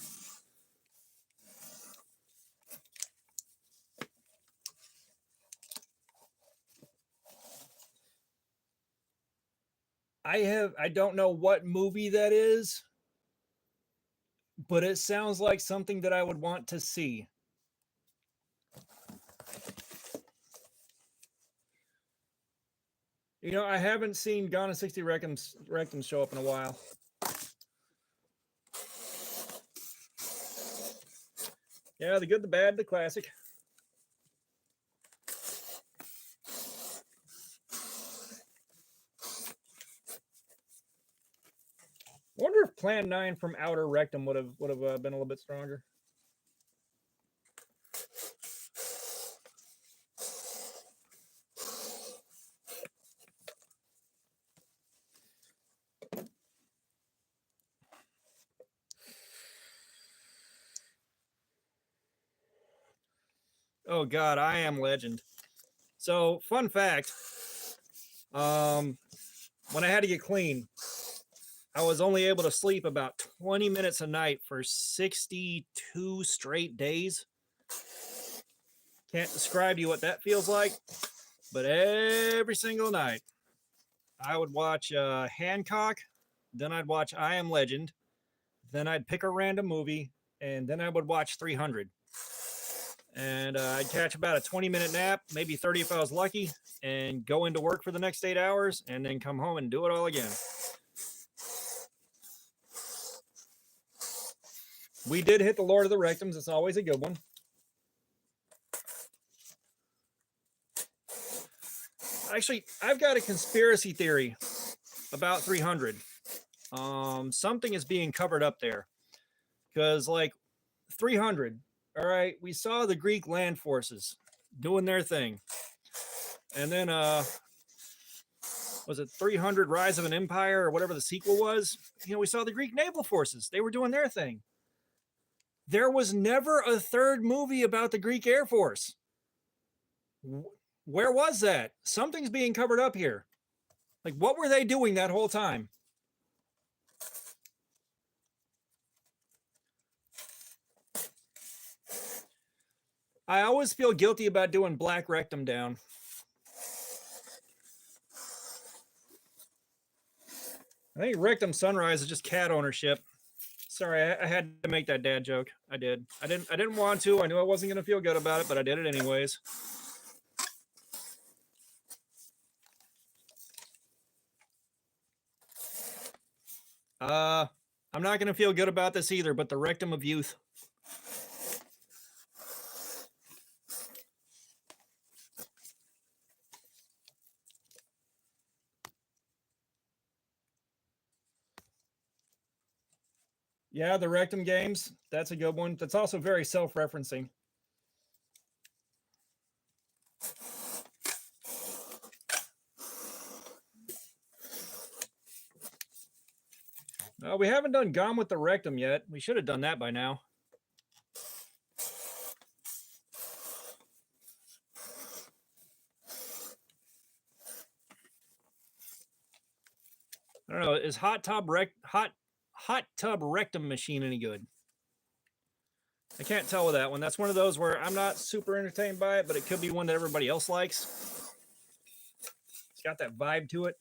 I don't know what movie that is, but it sounds like something that I would want to see. You know, I haven't seen Gone in 60 Rectums show up in a while. Yeah, the good, the bad, the classic. I wonder if Plan 9 from Outer Rectum would have been a little bit stronger. Oh God, I Am Legend. So, fun fact. When I had to get clean, I was only able to sleep about 20 minutes a night for 62 straight days. Can't describe to you what that feels like, but every single night I would watch Hancock, then I'd watch I Am Legend, then I'd pick a random movie, and then I would watch 300. And I'd catch about a 20-minute nap, maybe 30 if I was lucky, and go into work for the next 8 hours, and then come home and do it all again. We did hit the Lord of the Rectums. It's always a good one. Actually, I've got a conspiracy theory about 300. Something is being covered up there. Because, like, 300, all right, we saw the Greek land forces doing their thing. And then, was it 300 Rise of an Empire or whatever the sequel was? You know, we saw the Greek naval forces. They were doing their thing. There was never a third movie about the Greek Air Force. Where was that? Something's being covered up here. Like, what were they doing that whole time? I always feel guilty about doing Black Rectum down. I think Rectum Sunrise is just cat ownership. Sorry, I had to make that dad joke. I did. I didn't want to. I knew I wasn't going to feel good about it, but I did it anyways. I'm not going to feel good about this either, but the Rectum of Youth. Yeah, the Rectum games. That's a good one. That's also very self-referencing. We haven't done Gone with the Rectum yet. We should have done that by now. I don't know. Is Hot Tub Rectum Machine any good? I can't tell with that one. That's one of those where I'm not super entertained by it, but it could be one that everybody else likes. It's got that vibe to it.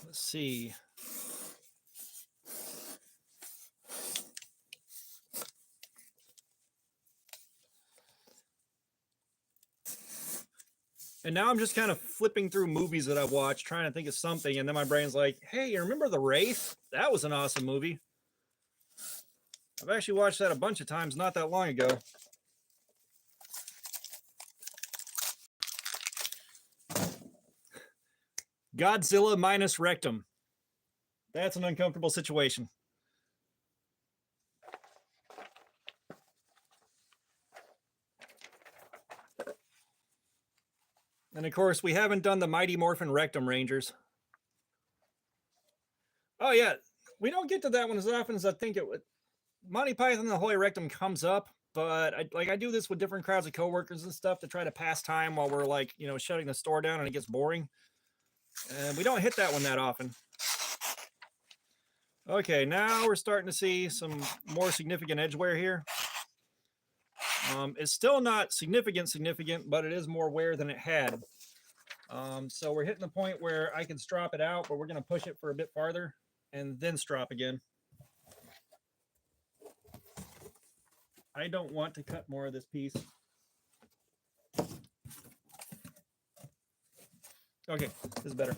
Let's see. And now I'm just kind of flipping through movies that I've watched, trying to think of something, and then my brain's like, hey, you remember The Wraith? That was an awesome movie. I've actually watched that a bunch of times not that long ago. Godzilla minus rectum. That's an uncomfortable situation. And of course, we haven't done the Mighty Morphin Rectum Rangers. Oh yeah, we don't get to that one as often as I think it would. Monty Python and the Holy Rectum comes up, but I do this with different crowds of coworkers and stuff to try to pass time while we're like, you know, shutting the store down and it gets boring. And we don't hit that one that often. Okay, now we're starting to see some more significant edge wear here. It's still not significant, but it is more wear than it had. So we're hitting the point where I can strop it out, but we're going to push it for a bit farther and then strop again. I don't want to cut more of this piece. Okay, this is better.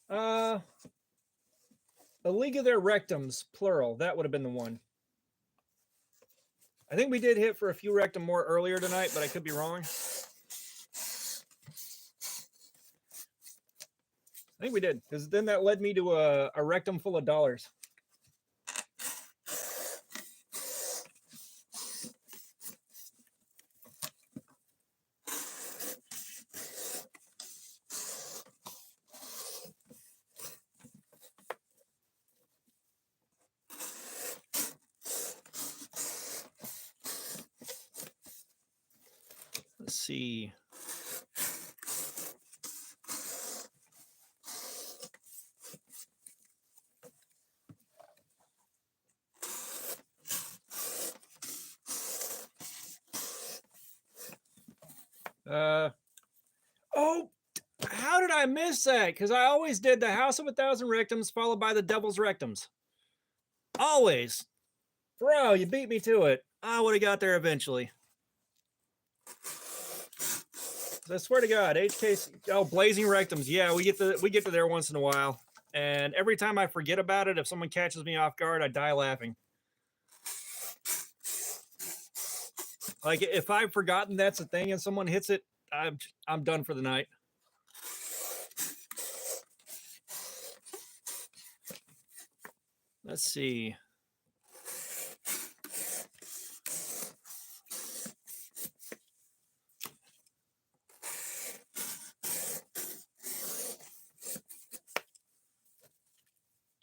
A League of Their Rectums, plural. That would have been the one. I think we did hit for a few rectum more earlier tonight, but I could be wrong. I think we did, because then that led me to a rectum full of dollars. Let's see. Oh, how did I miss that? Because I always did the House of 1,000 Rectums followed by the Devil's Rectums. Always. Bro, you beat me to it. I would have got there eventually. I swear to God, HK, oh, Blazing Rectums. Yeah, we get to there once in a while. And every time I forget about it, if someone catches me off guard, I die laughing. Like if I've forgotten that's a thing and someone hits it, I'm done for the night. Let's see.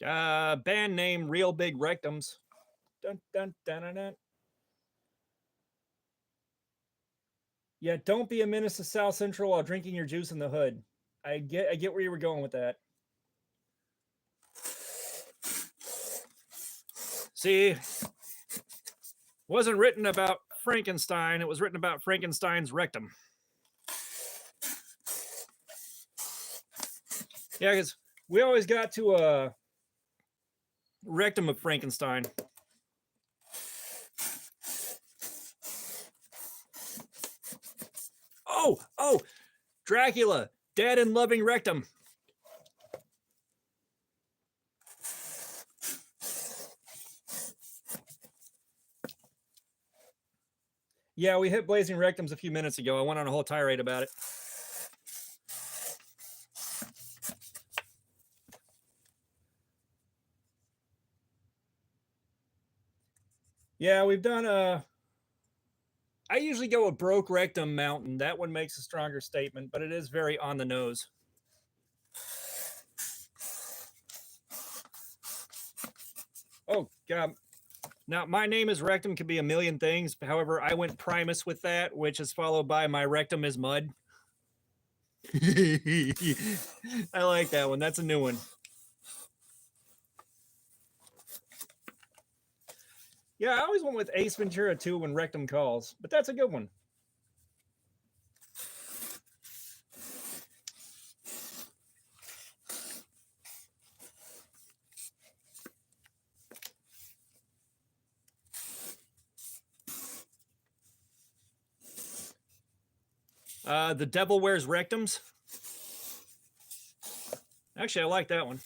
Band name Real Big Rectums. Dun, dun, dun, dun, dun. Yeah, don't be a menace to South Central while drinking your juice in the hood. I get where you were going with that. See, wasn't written about Frankenstein. It was written about Frankenstein's rectum. Yeah, because we always got to a rectum of Frankenstein. Oh, Dracula, dead and loving rectum. Yeah, we hit Blazing Rectums a few minutes ago. I went on a whole tirade about it. Yeah, we've done I usually go with Broke Rectum Mountain. That one makes a stronger statement, but it is very on the nose. Oh, God. Now, my name is Rectum could be a million things. However, I went Primus with that, which is followed by my rectum is mud. I like that one. That's a new one. Yeah, I always went with Ace Ventura 2 when rectum calls, but that's a good one. The Devil Wears Rectums. Actually, I like that one.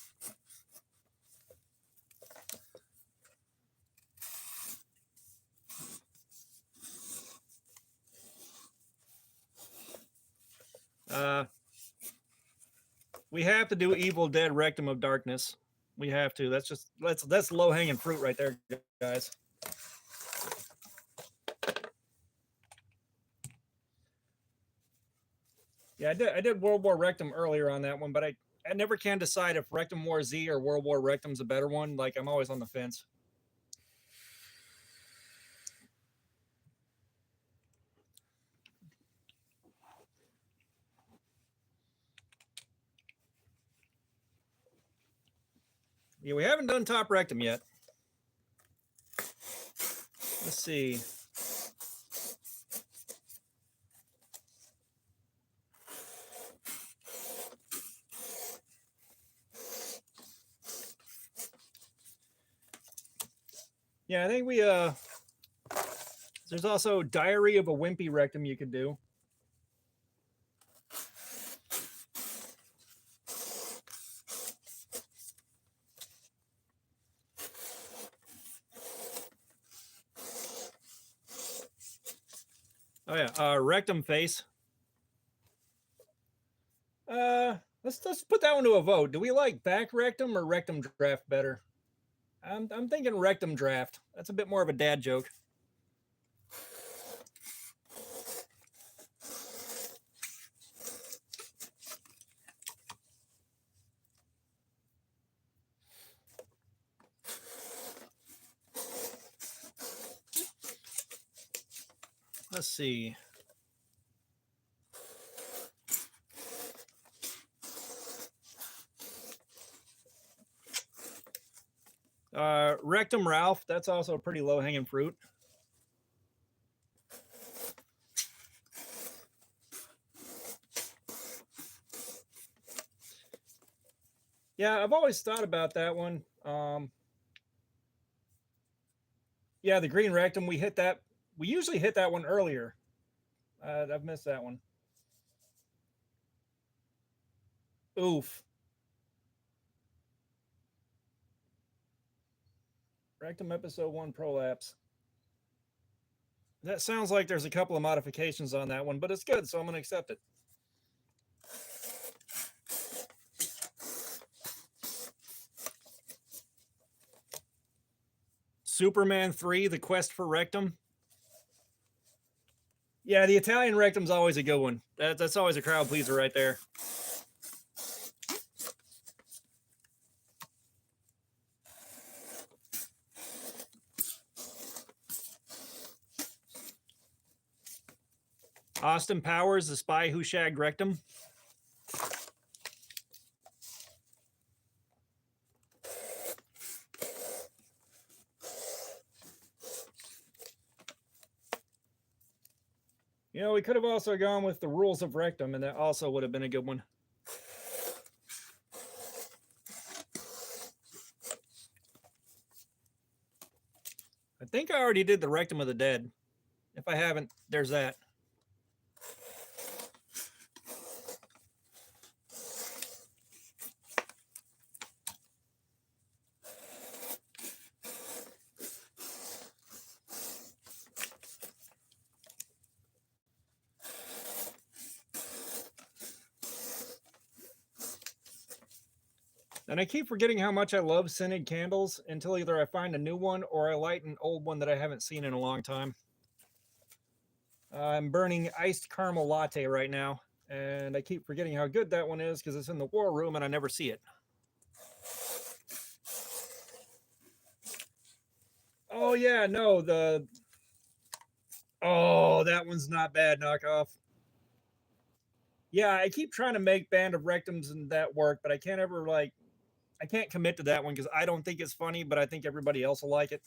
We have to do Evil Dead Rectum of Darkness. We have to. That's low hanging fruit right there, guys. Yeah, I did World War Rectum earlier on that one, but I never can decide if Rectum War Z or World War Rectum's a better one. Like, I'm always on the fence. Yeah, we haven't done Top Rectum yet. Let's see. Yeah, I think we there's also Diary of a Wimpy Rectum you could do. Oh yeah, Rectum Face. Let's put that one to a vote. Do we like back rectum or rectum draft better? I'm thinking rectum draft. That's a bit more of a dad joke. Let's see. Rectum Ralph. That's also a pretty low hanging fruit. Yeah, I've always thought about that one. Yeah, the green rectum. We hit that. We usually hit that one earlier. I've missed that one. Oof. Rectum episode 1 prolapse. That sounds like there's a couple of modifications on that one, but it's good, so I'm going to accept it. Superman 3, The Quest for Rectum. Yeah, the Italian rectum's always a good one. That's always a crowd pleaser right there. Austin Powers, The Spy Who Shagged Rectum. You know, we could have also gone with The Rules of Rectum, and that also would have been a good one. I think I already did the Rectum of the Dead. If I haven't, there's that. And I keep forgetting how much I love scented candles until either I find a new one or I light an old one that I haven't seen in a long time. I'm burning iced caramel latte right now, and I keep forgetting how good that one is because it's in the war room and I never see it. Oh yeah, no, that one's not bad, knockoff. Yeah, I keep trying to make Band of Rectums and that work, but I can't ever I can't commit to that one because I don't think it's funny, but I think everybody else will like it.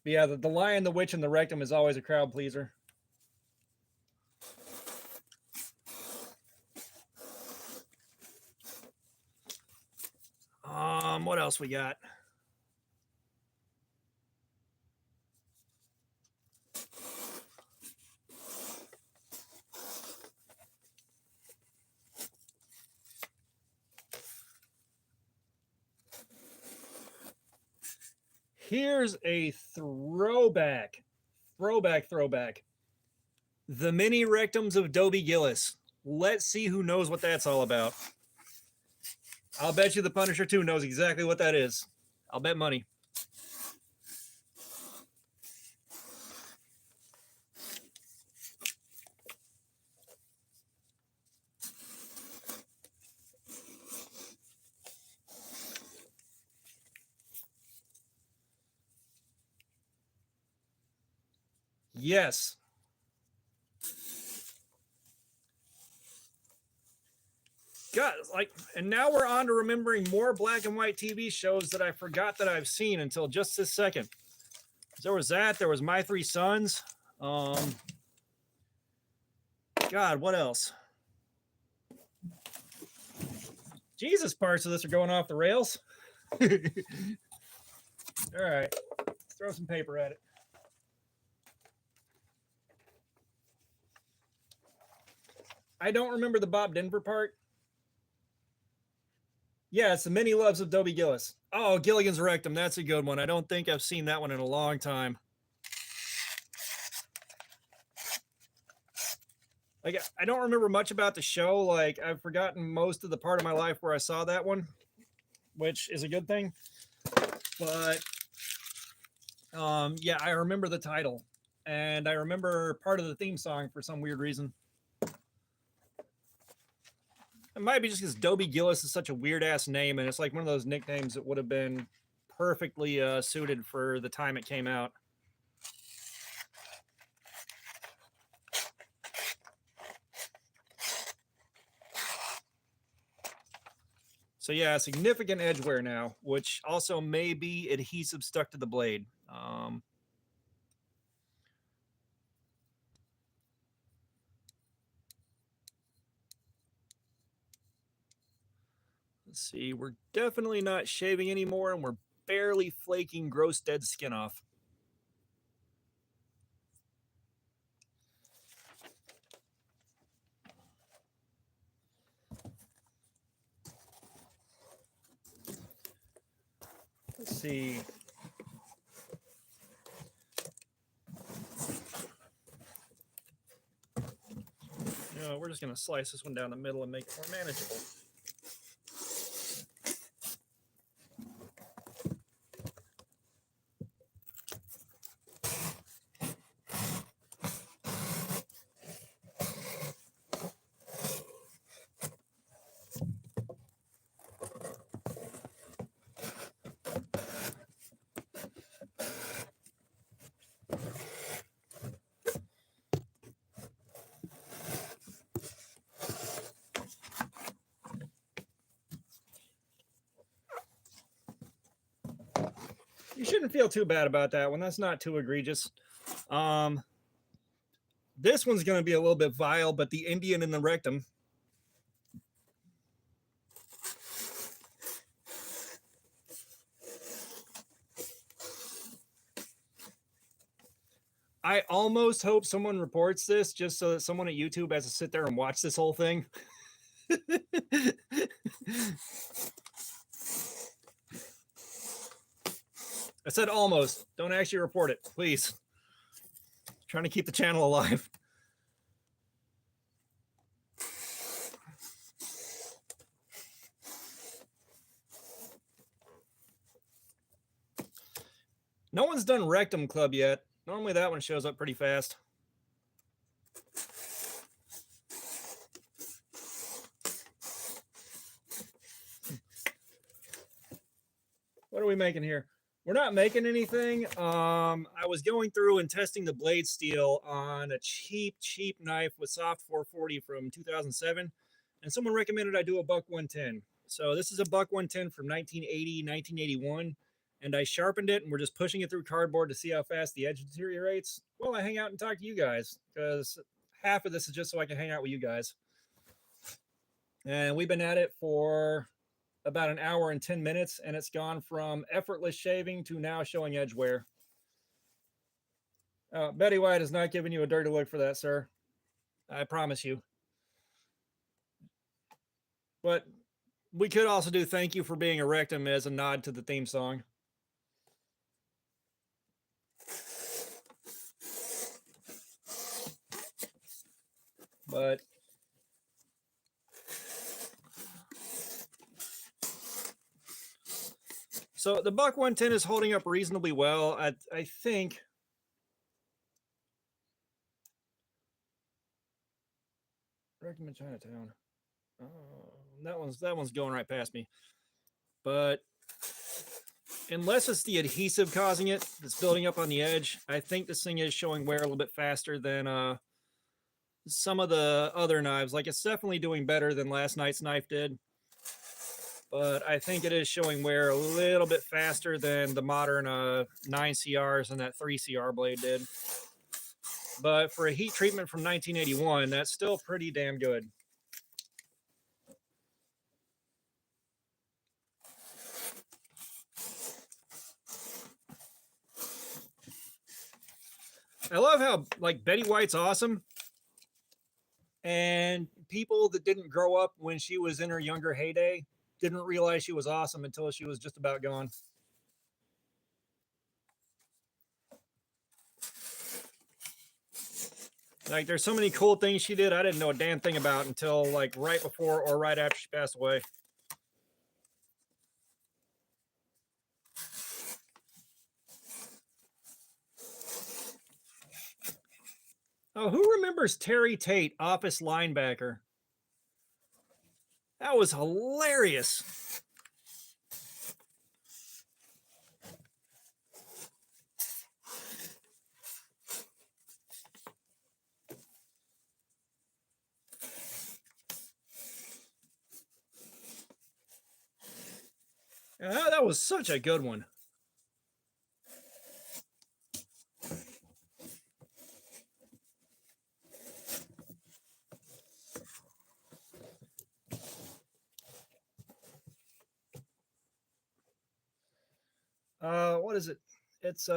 But yeah, the Lion, the Witch, and the Rectum is always a crowd pleaser. What else we got? Here's a throwback. The mini rectums of Dobie Gillis. Let's see who knows what that's all about. I'll bet you the Punisher 2 knows exactly what that is. I'll bet money. Yes. God, like, and now we're on to remembering more black and white TV shows that I forgot that I've seen until just this second. There was that. There was My Three Sons. God, what else? Jesus, parts of this are going off the rails. All right, throw some paper at it. I don't remember the Bob Denver part. Yeah, it's the Many Loves of Dobie Gillis. Oh, Gilligan's Rectum. That's a good one. I don't think I've seen that one in a long time. Like, I don't remember much about the show. Like, I've forgotten most of the part of my life where I saw that one, which is a good thing. But, yeah, I remember the title. And I remember part of the theme song for some weird reason. It might be just because Dobie Gillis is such a weird-ass name, and it's like one of those nicknames that would have been perfectly suited for the time it came out. So yeah, significant edge wear now, which also may be adhesive stuck to the blade. Let's see, we're definitely not shaving anymore, and we're barely flaking gross dead skin off. Let's see. No, we're just going to slice this one down the middle and make it more manageable. You shouldn't feel too bad about that one. That's not too egregious. This one's going to be a little bit vile, but the Indian in the rectum. I almost hope someone reports this just so that someone at YouTube has to sit there and watch this whole thing. I said almost. Don't actually report it, please. Trying to keep the channel alive. No one's done Rectum Club yet. Normally that one shows up pretty fast. What are we making here? We're not making anything. I was going through and testing the blade steel on a cheap knife with soft 440 from 2007, and someone recommended I do a buck 110. So this is a buck 110 from 1980, 1981, and I sharpened it, and we're just pushing it through cardboard to see how fast the edge deteriorates. Well, I hang out and talk to you guys, because half of this is just so I can hang out with you guys. And we've been at it for about an hour and 10 minutes, and it's gone from effortless shaving to now showing edge wear. Betty White is not giving you a dirty look for that, sir. I promise you. But we could also do thank you for being a rectum as a nod to the theme song. but so the Buck 110 is holding up reasonably well. I think. Recommend Chinatown. That one's going right past me. But unless it's the adhesive causing it, that's building up on the edge, I think this thing is showing wear a little bit faster than some of the other knives. Like, it's definitely doing better than last night's knife did. But I think it is showing wear a little bit faster than the modern 9CRs and that 3CR blade did. But for a heat treatment from 1981, that's still pretty damn good. I love how, like, Betty White's awesome. And people that didn't grow up when she was in her younger heyday didn't realize she was awesome until she was just about gone. Like, there's so many cool things she did I didn't know a damn thing about until, like, right before or right after she passed away. Oh, who remembers Terry Tate, office linebacker? That was hilarious. That was such a good one. What is it? It's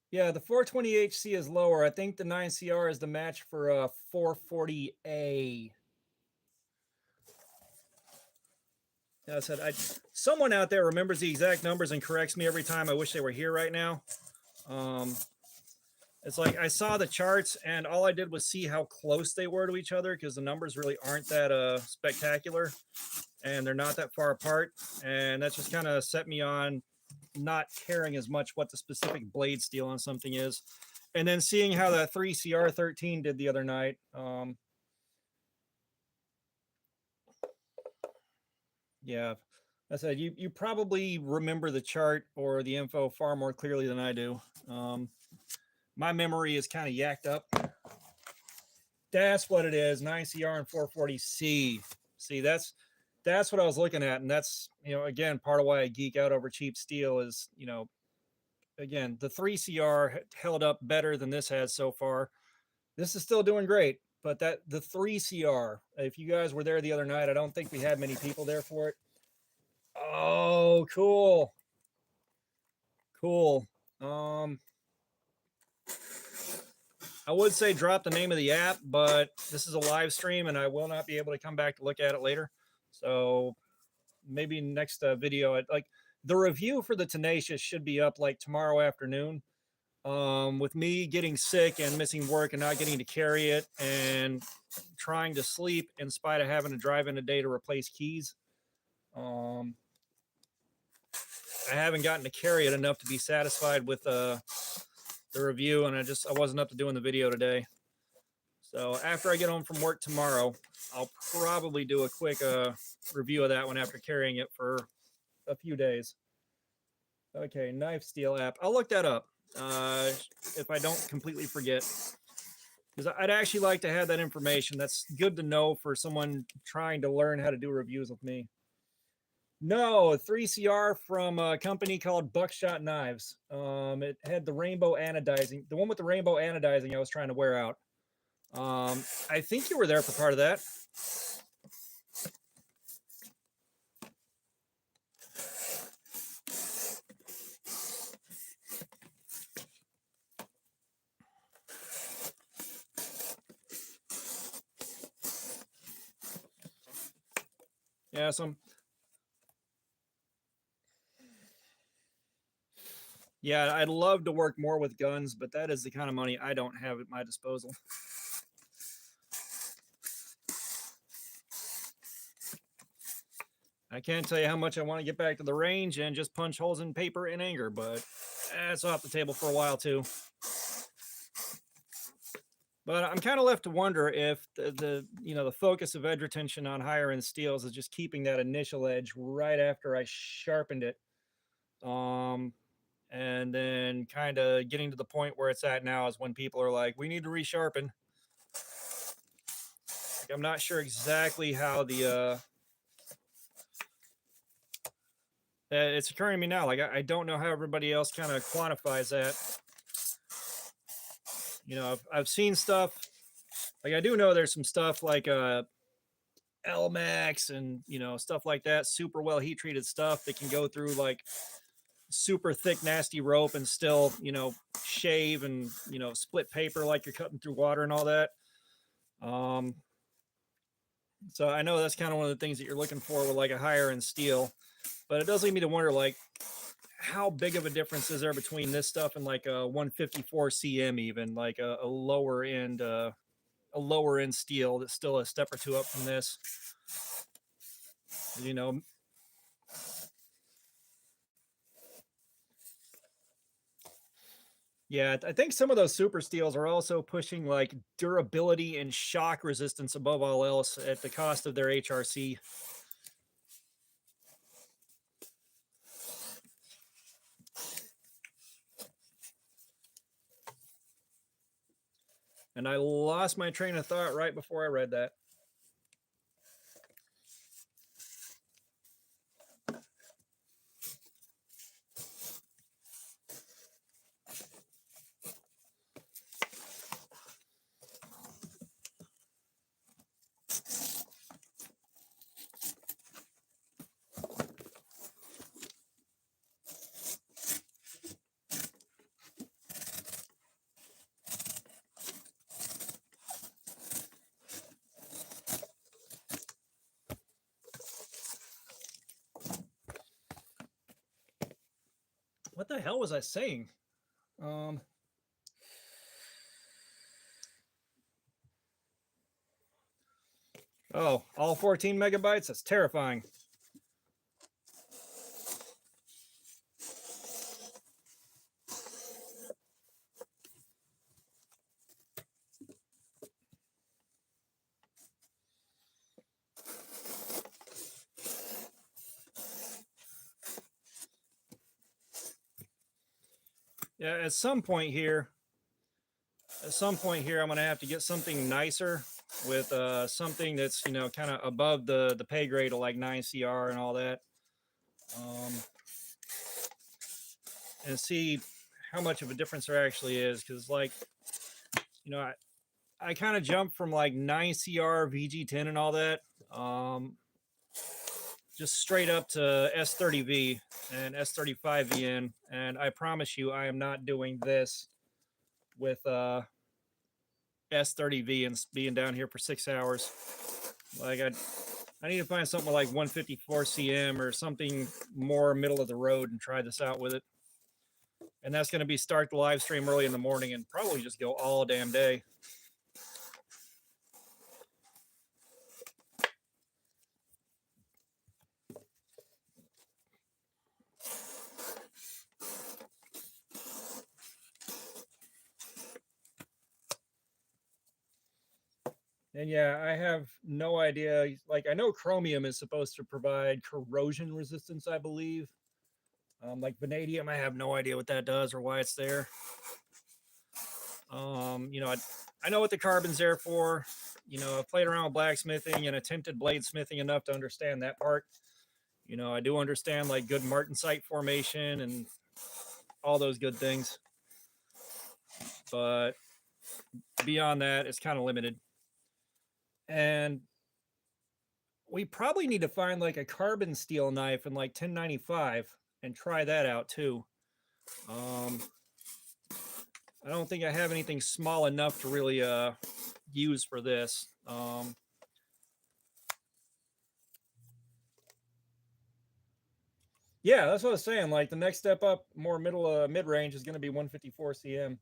yeah, the 420HC is lower. I think the 9CR is the match for 440A. Yeah, I said someone out there remembers the exact numbers and corrects me every time. I wish they were here right now. It's like I saw the charts and all I did was see how close they were to each other because the numbers really aren't that spectacular and they're not that far apart. And that just kind of set me on not caring as much what the specific blade steel on something is. And then seeing how that 3CR13 did the other night. Yeah, I said you probably remember the chart or the info far more clearly than I do. My memory is kind of yacked up. That's what it is. 9CR and 440C. See, that's what I was looking at, and that's, you know, again, part of why I geek out over cheap steel is, you know, again, the 3CR held up better than this has so far. This is still doing great, but the 3CR, if you guys were there the other night, I don't think we had many people there for it. Oh, cool. Cool. I would say drop the name of the app, but this is a live stream and I will not be able to come back to look at it later. So maybe next video, like the review for the Tenacious should be up like tomorrow afternoon. With me getting sick and missing work and not getting to carry it and trying to sleep in spite of having to drive in a day to replace keys. I haven't gotten to carry it enough to be satisfied with the review, and I wasn't up to doing the video today. So after I get home from work tomorrow, I'll probably do a quick review of that one after carrying it for a few days. Okay, knife steel app. I'll look that up if I don't completely forget, because I'd actually like to have that information. That's good to know for someone trying to learn how to do reviews with me. No, 3CR from a company called Buckshot Knives. It had the rainbow anodizing. The one with the rainbow anodizing I was trying to wear out. I think you were there for part of that. Yeah, Yeah, I'd love to work more with guns, but that is the kind of money I don't have at my disposal. I can't tell you how much I want to get back to the range and just punch holes in paper in anger, but that's off the table for a while too. But I'm kind of left to wonder if the focus of edge retention on higher end steels is just keeping that initial edge right after I sharpened it. And then kind of getting to the point where it's at now is when people are like, we need to resharpen. Like, I'm not sure exactly how it's occurring to me now. Like, I don't know how everybody else kind of quantifies that. You know, I've seen stuff. Like, I do know there's some stuff like LMAX and, stuff like that, super well heat treated stuff that can go through like super thick, nasty rope and still, shave and, split paper like you're cutting through water and all that. So I know that's kind of one of the things that you're looking for with like a higher end steel, but it does lead me to wonder like how big of a difference is there between this stuff and like a 154 cm, even like a lower end steel that's still a step or two up from this. You know, yeah, I think some of those super steels are also pushing like durability and shock resistance above all else at the cost of their HRC. And I lost my train of thought right before I read that. What the hell was I saying? Oh, all 14 megabytes? That's terrifying. Yeah, at some point here, I'm going to have to get something nicer with something that's, kind of above the pay grade of like 9CR and all that. And see how much of a difference there actually is. Because, like, I kind of jumped from like 9CR, VG10 and all that, just straight up to S30V and S35VN. And I promise you, I am not doing this with S30V and being down here for 6 hours. Like, I need to find something like 154 cm or something more middle of the road and try this out with it. And that's going to be start the live stream early in the morning and probably just go all damn day. And yeah, I have no idea. Like, I know chromium is supposed to provide corrosion resistance, I believe. Like vanadium, I have no idea what that does or why it's there. I know what the carbon's there for. I've played around with blacksmithing and attempted bladesmithing enough to understand that part. I do understand like good martensite formation and all those good things. But beyond that, it's kind of limited. And we probably need to find like a carbon steel knife in like 1095 and try that out too. I don't think I have anything small enough to really use for this. Yeah, that's what I was saying. Like the next step up, more mid range, is going to be 154 cm.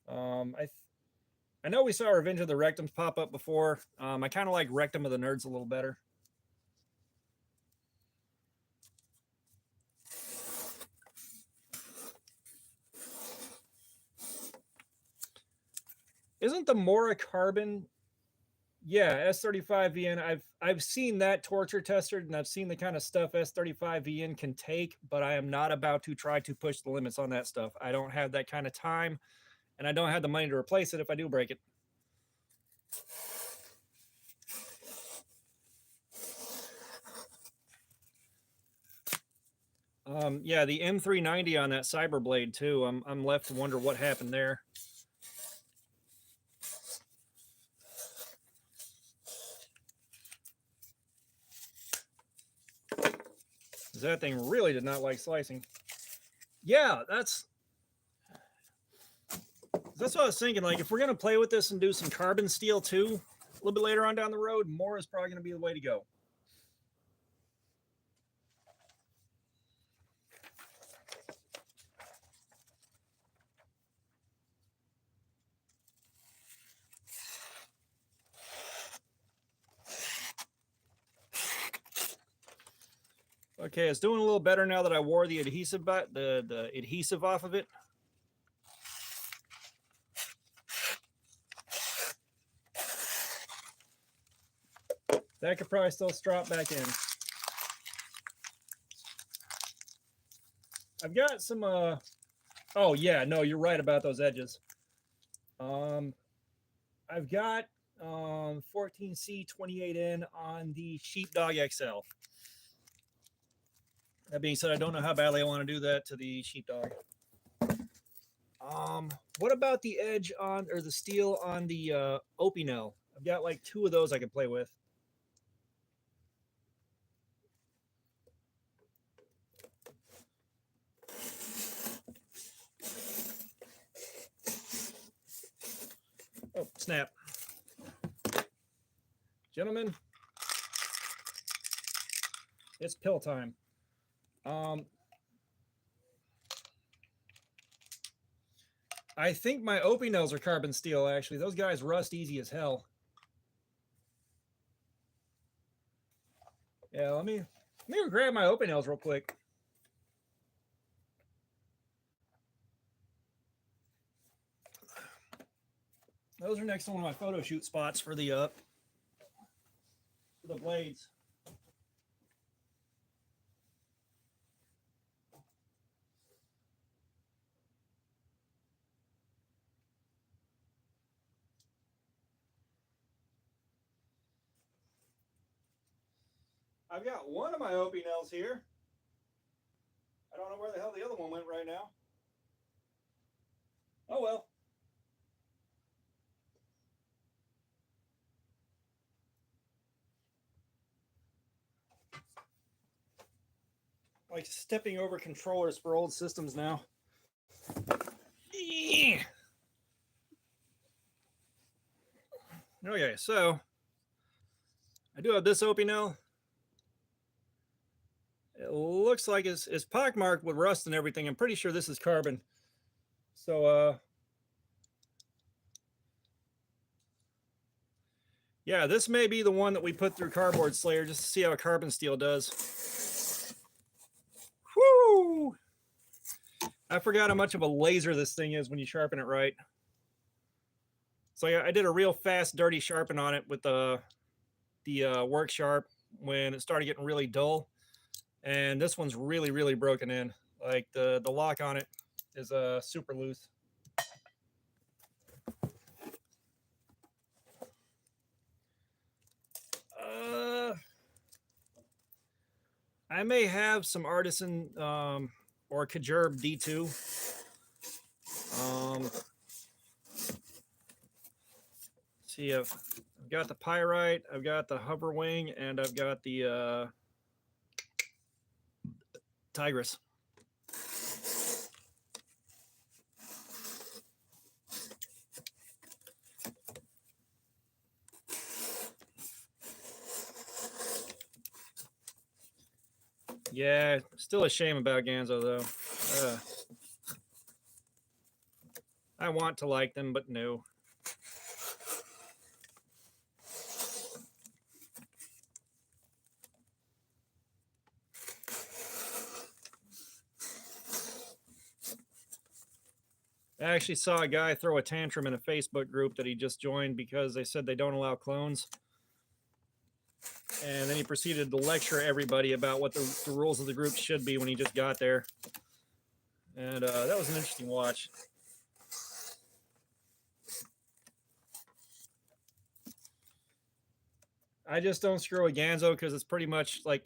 I know we saw Revenge of the Rectums pop up before. I kind of like Rectum of the Nerds a little better. Isn't the Mora Carbon? Yeah, S35VN. I've seen that torture tested, and I've seen the kind of stuff S35VN can take, but I am not about to try to push the limits on that stuff. I don't have that kind of time, and I don't have the money to replace it if I do break it. Yeah, the M390 on that Cyberblade too. I'm left to wonder what happened there. That thing really did not like slicing. Yeah, that's what I was thinking. Like, if we're gonna play with this and do some carbon steel too, a little bit later on down the road, more is probably gonna be the way to go. Okay, it's doing a little better now that I wore the adhesive the adhesive off of it. That could probably still strap back in. I've got some oh yeah, no, you're right about those edges. I've got 14C28N on the Sheepdog XL. That being said, I don't know how badly I want to do that to the Sheepdog. What about the edge on, or the steel on the Opinel? I've got like 2 of those I can play with. Oh, snap. Gentlemen, it's pill time. I think my Opinels are carbon steel, actually. Those guys rust easy as hell. Yeah, let me go grab my Opinels real quick. Those are next to one of my photo shoot spots for the blades. I've got one of my Opinels here. I don't know where the hell the other one went right now. Oh well. Like stepping over controllers for old systems now. Okay, so I do have this Opinel. It looks like it's pockmarked with rust and everything. I'm pretty sure this is carbon. So yeah, this may be the one that we put through Cardboard Slayer just to see how carbon steel does. Whoo! I forgot how much of a laser this thing is when you sharpen it right. So yeah, I did a real fast, dirty sharpen on it with the Work Sharp when it started getting really dull. And this one's really, really broken in. Like the lock on it is super loose. I may have some Artisan or Kajerb D2. See, I've got the Pyrite, I've got the Hoverwing, and I've got the Tigris. Yeah, still a shame about Ganzo though. I want to like them, but no. I actually saw a guy throw a tantrum in a Facebook group that he just joined because they said they don't allow clones. And then he proceeded to lecture everybody about what the rules of the group should be when he just got there. And that was an interesting watch. I just don't screw a Ganzo because it's pretty much like,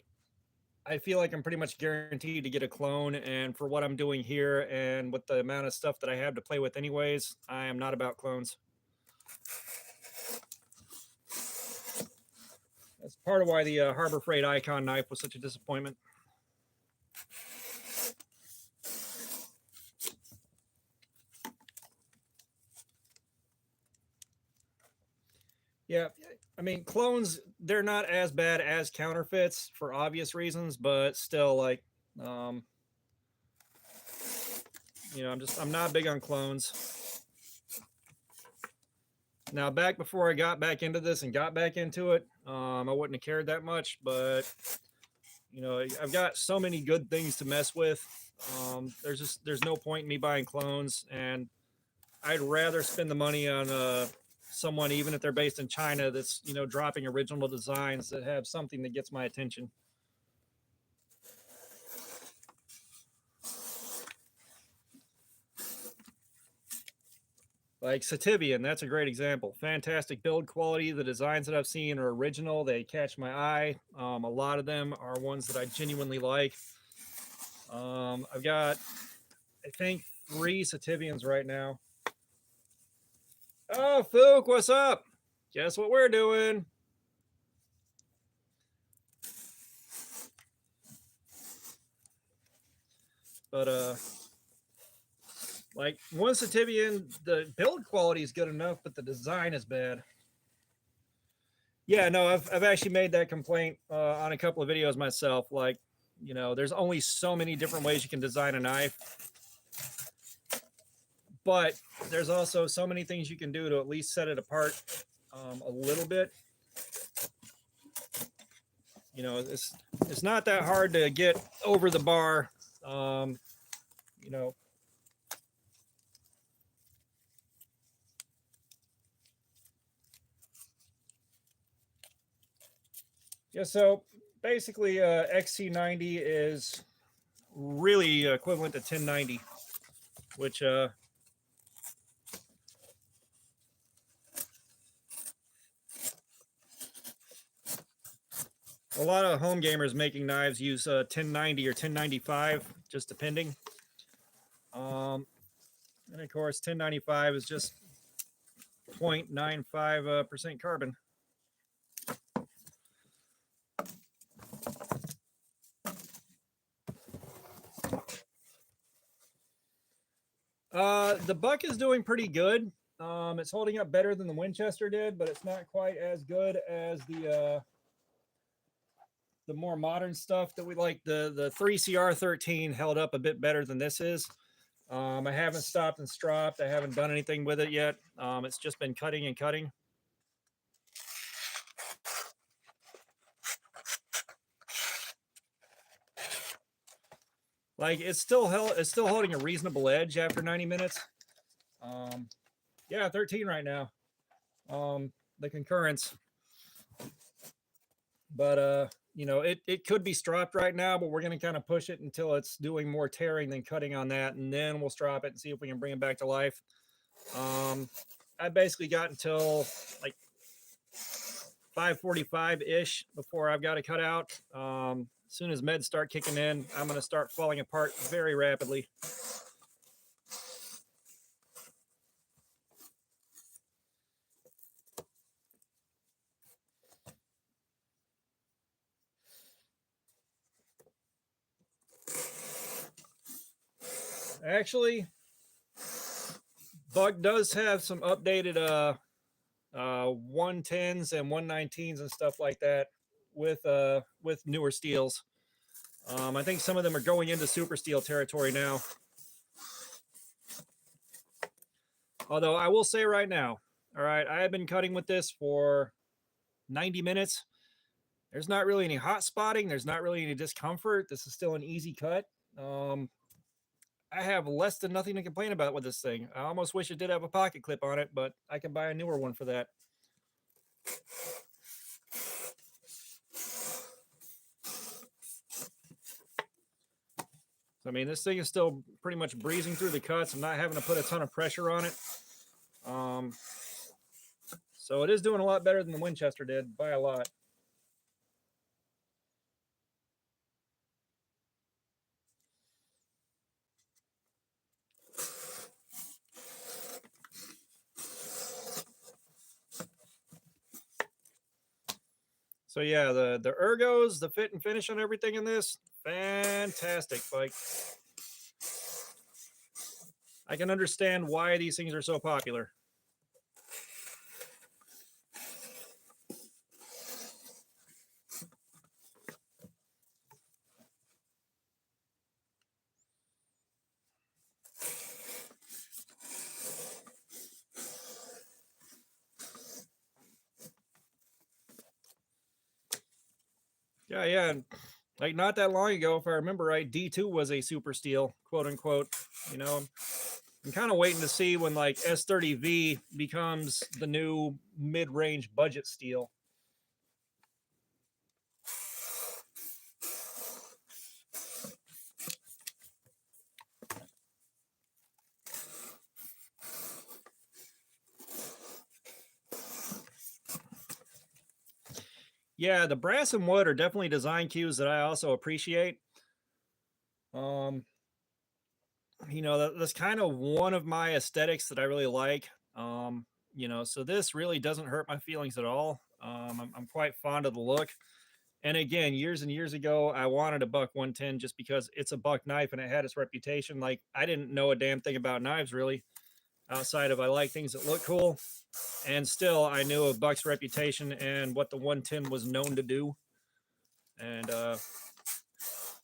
I feel like I'm pretty much guaranteed to get a clone. And for what I'm doing here and with the amount of stuff that I have to play with anyways, I am not about clones. That's part of why the Harbor Freight Icon knife was such a disappointment. Yeah, I mean, clones, they're not as bad as counterfeits for obvious reasons, but still, like, you know, I'm not big on clones. Now, back before I got back into this and got back into it, I wouldn't have cared that much, but, you know, I've got so many good things to mess with. There's no point in me buying clones, and I'd rather spend the money on someone, even if they're based in China, that's, you know, dropping original designs that have something that gets my attention. Like Sativian, that's a great example. Fantastic build quality. The designs that I've seen are original. They catch my eye. A lot of them are ones that I genuinely like. I've got, I think, 3 Sativians right now. Oh, Fook, what's up? Guess what we're doing? But like one Sativian, the build quality is good enough, but the design is bad. Yeah, no, I've actually made that complaint on a couple of videos myself. Like, you know, there's only so many different ways you can design a knife, but there's also so many things you can do to at least set it apart a little bit. You know, it's not that hard to get over the bar. You know, yeah. So basically, XC90 is really equivalent to 1090, which a lot of home gamers making knives use 1090 or 1095, just depending. And of course, 1095 is just 0.95% carbon. The Buck is doing pretty good. It's holding up better than the Winchester did, but it's not quite as good as the more modern stuff that we like. The 3CR13 held up a bit better than this is. I haven't stopped and stropped. I haven't done anything with it yet. It's just been cutting and cutting. Like it's still holding a reasonable edge after 90 minutes. Yeah, 13 right now. The concurrence. But you know, it could be stropped right now, but we're going to kind of push it until it's doing more tearing than cutting on that, and then we'll strop it and see if we can bring it back to life. I basically got until like 5:45 ish before I've got to cut out. As soon as meds start kicking in, I'm going to start falling apart very rapidly. Actually, Buck does have some updated 110s and 119s and stuff like that with newer steels. I think some of them are going into super steel territory now. Although I will say right now, all right, I have been cutting with this for 90 minutes. There's not really any hot spotting. There's not really any discomfort. This is still an easy cut. I have less than nothing to complain about with this thing. I almost wish it did have a pocket clip on it, but I can buy a newer one for that. So, I mean, this thing is still pretty much breezing through the cuts. I'm not having to put a ton of pressure on it. So it is doing a lot better than the Winchester did by a lot. So yeah, the ergos, the fit and finish on everything in this, fantastic. Like, I can understand why these things are so popular. Yeah, and like not that long ago, if I remember right, D2 was a super steel, quote unquote. You know, I'm kind of waiting to see when like S30V becomes the new mid-range budget steel. Yeah, the brass and wood are definitely design cues that I also appreciate. You know, that's kind of one of my aesthetics that I really like. You know, so this really doesn't hurt my feelings at all. I'm quite fond of the look. And again, years and years ago, I wanted a buck 110 just because it's a buck knife and it had its reputation. Like, I didn't know a damn thing about knives really, outside of I like things that look cool. And still, I knew of Buck's reputation and what the 110 was known to do. And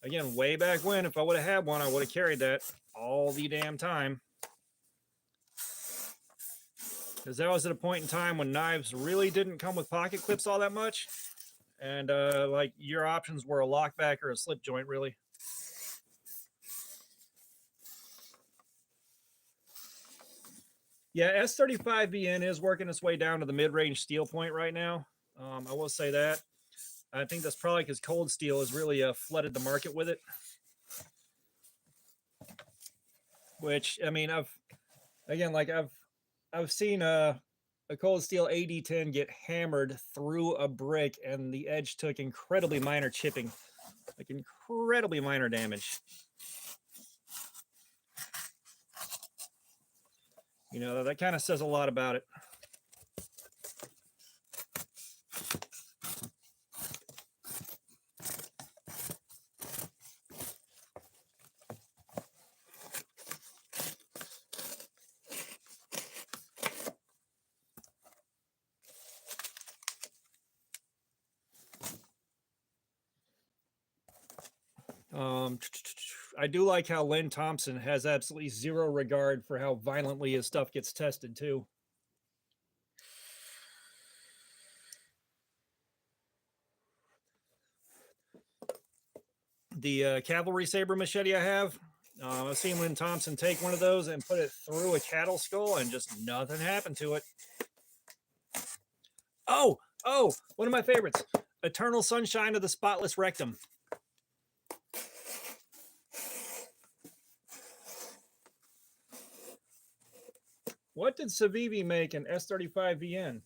again, way back when, if I would have had one, I would have carried that all the damn time. Because that was at a point in time when knives really didn't come with pocket clips all that much. And like your options were a lockback or a slip joint, really. Yeah, S35VN is working its way down to the mid-range steel point right now. I will say that. I think that's probably because cold steel has really flooded the market with it. Which, I mean, I've seen a cold steel AD10 get hammered through a brick, and the edge took incredibly minor chipping, like incredibly minor damage. You know, that kind of says a lot about it. I do like how Lynn Thompson has absolutely zero regard for how violently his stuff gets tested too. The cavalry saber machete I have, I've seen Lynn Thompson take one of those and put it through a cattle skull and just nothing happened to it. Oh, one of my favorites, Eternal Sunshine of the Spotless Rectum. What did Civivi make in S35VN?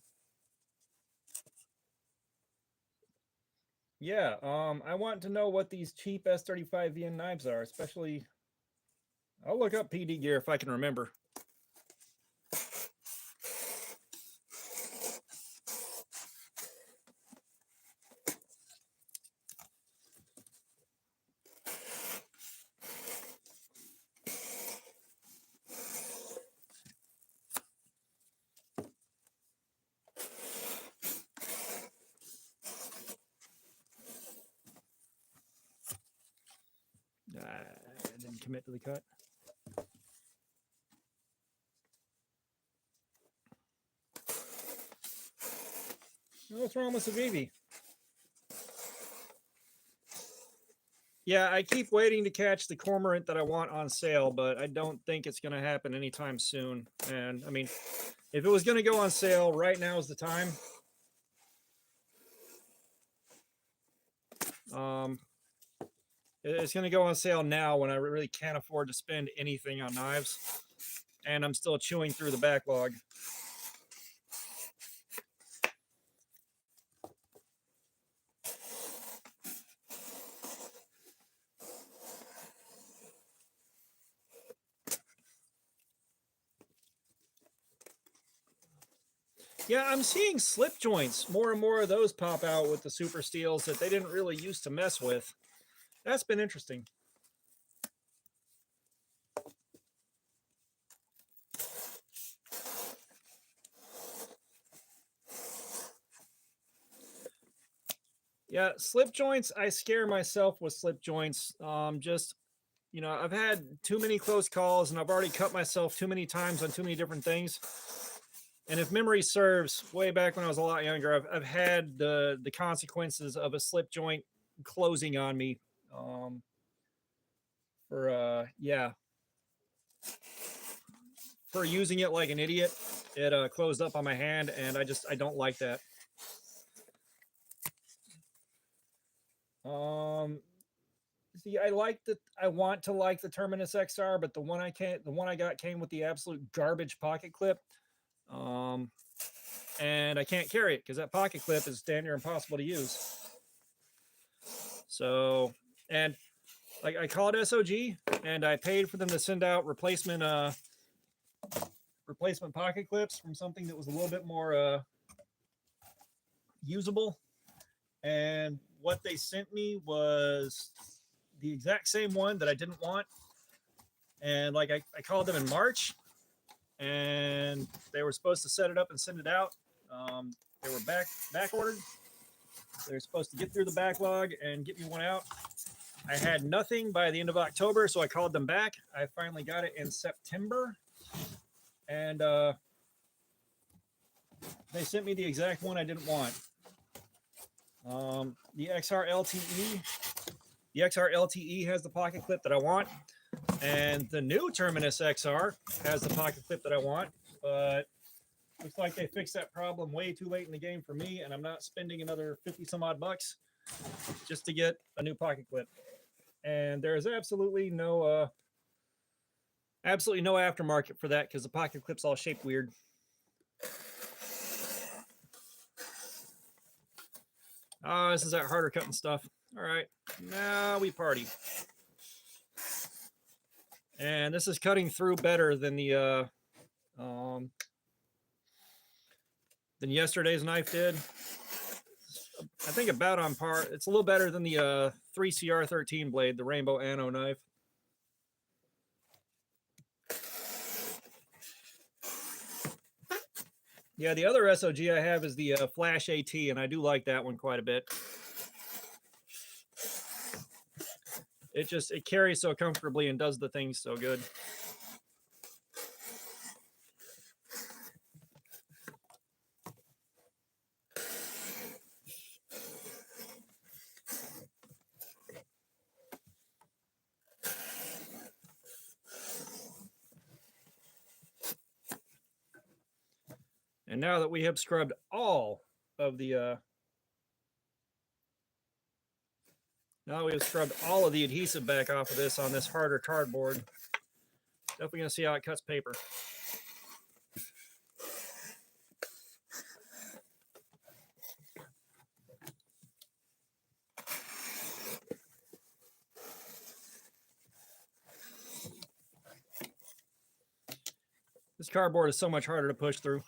Yeah, I want to know what these cheap S35VN knives are, especially. I'll look up PD gear if I can remember. commit to the cut. What's wrong with Civivi? Yeah, I keep waiting to catch the cormorant that I want on sale, but I don't think it's going to happen anytime soon. And I mean, if it was going to go on sale, right now is the time. It's going to go on sale now when I really can't afford to spend anything on knives, and I'm still chewing through the backlog. Yeah, I'm seeing slip joints. More and more of those pop out with the super steels that they didn't really used to mess with. That's been interesting. Yeah, slip joints, I scare myself with slip joints. Just, you know, I've had too many close calls and I've already cut myself too many times on too many different things. And if memory serves, way back when I was a lot younger, I've had the consequences of a slip joint closing on me. For using it like an idiot, it closed up on my hand, and I don't like that. See, I want to like the Terminus XR, but the one I got came with the absolute garbage pocket clip. And I can't carry it because that pocket clip is damn near impossible to use. So, and like I called SOG and I paid for them to send out replacement pocket clips from something that was a little bit more usable. And what they sent me was the exact same one that I didn't want. And like I called them in March, and they were supposed to set it up and send it out. They were back ordered. They were supposed to get through the backlog and get me one out. I had nothing by the end of October, so I called them back. I finally got it in September, and they sent me the exact one I didn't want. The XR LTE has the pocket clip that I want, and the new Terminus XR has the pocket clip that I want, but looks like they fixed that problem way too late in the game for me, and I'm not spending another 50 some odd bucks just to get a new pocket clip. And there's absolutely no aftermarket for that because the pocket clip's all shaped weird. This is that harder cutting stuff. All right, now we party. And this is cutting through better than the than yesterday's knife did. I think about on par. It's a little better than the 3CR13 blade, the Rainbow Anno knife. Yeah, the other SOG I have is the Flash AT, and I do like that one quite a bit. It carries so comfortably and does the things so good. And now that we have scrubbed all of the adhesive back off of this on this harder cardboard, definitely gonna see how it cuts paper. This cardboard is so much harder to push through.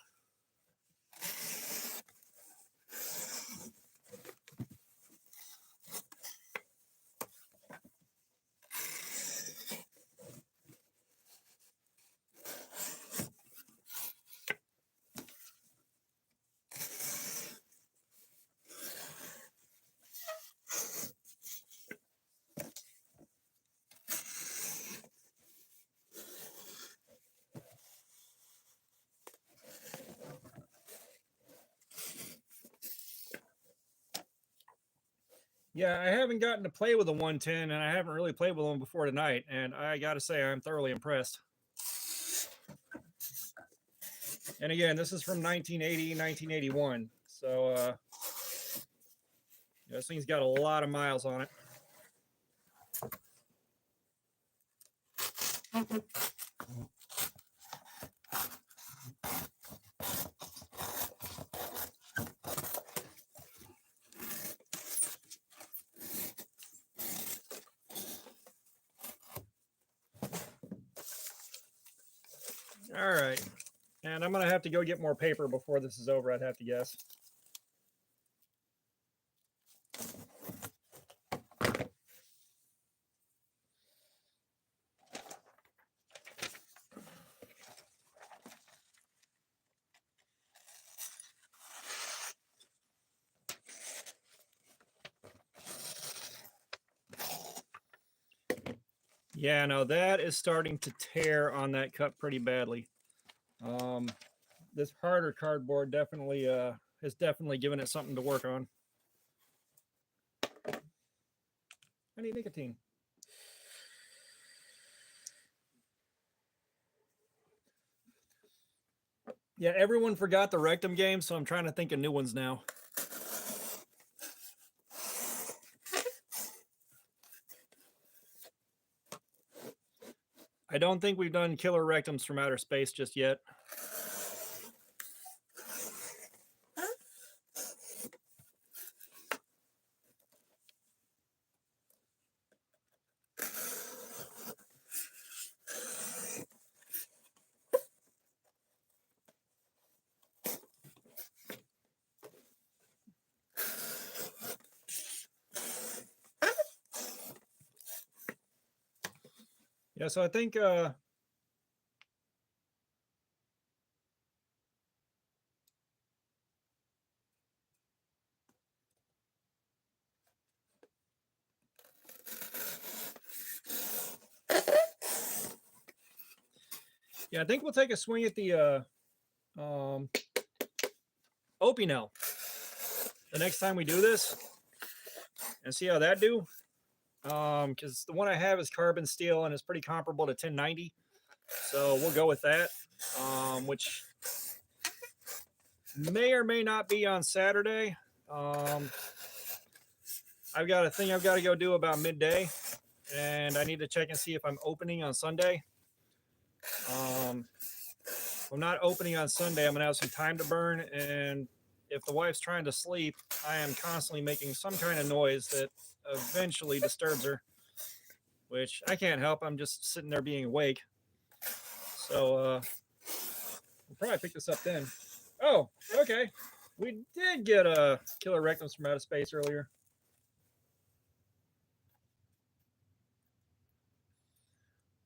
Yeah, I haven't gotten to play with a 110, and I haven't really played with one before tonight, and I got to say I'm thoroughly impressed. And again, this is from 1980, 1981, so this thing's got a lot of miles on it. All right. And I'm going to have to go get more paper before this is over, I'd have to guess. Yeah, no, that is starting to tear on that cup pretty badly. This harder cardboard definitely has definitely given it something to work on. I need nicotine. Yeah, everyone forgot the Rectum game, so I'm trying to think of new ones now. I don't think we've done killer rectums from outer space just yet. Yeah, so I think yeah, I think we'll take a swing at the Opinel the next time we do this and see how that do. Because the one I have is carbon steel and it's pretty comparable to 1090, so we'll go with that. Which may or may not be on Saturday. I've got a thing I've got to go do about midday, and I need to check and see if I'm opening on Sunday. If I'm not opening on Sunday, I'm gonna have some time to burn, and if the wife's trying to sleep, I am constantly making some kind of noise that eventually disturbs her, which I can't help. I'm just sitting there being awake. So we'll probably pick this up then. Oh, okay. We did get a killer rectums from outer space earlier.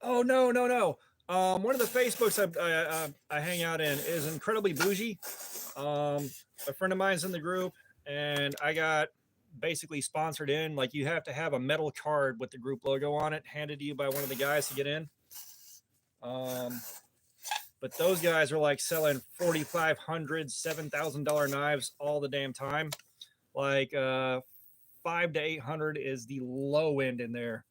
Oh no, no, no. One of the Facebooks I hang out in is incredibly bougie. A friend of mine's in the group, and I got basically sponsored in. Like, you have to have a metal card with the group logo on it handed to you by one of the guys to get in. But those guys are like selling $4,500, $7,000 knives all the damn time. Like $500 to $800 is the low end in there.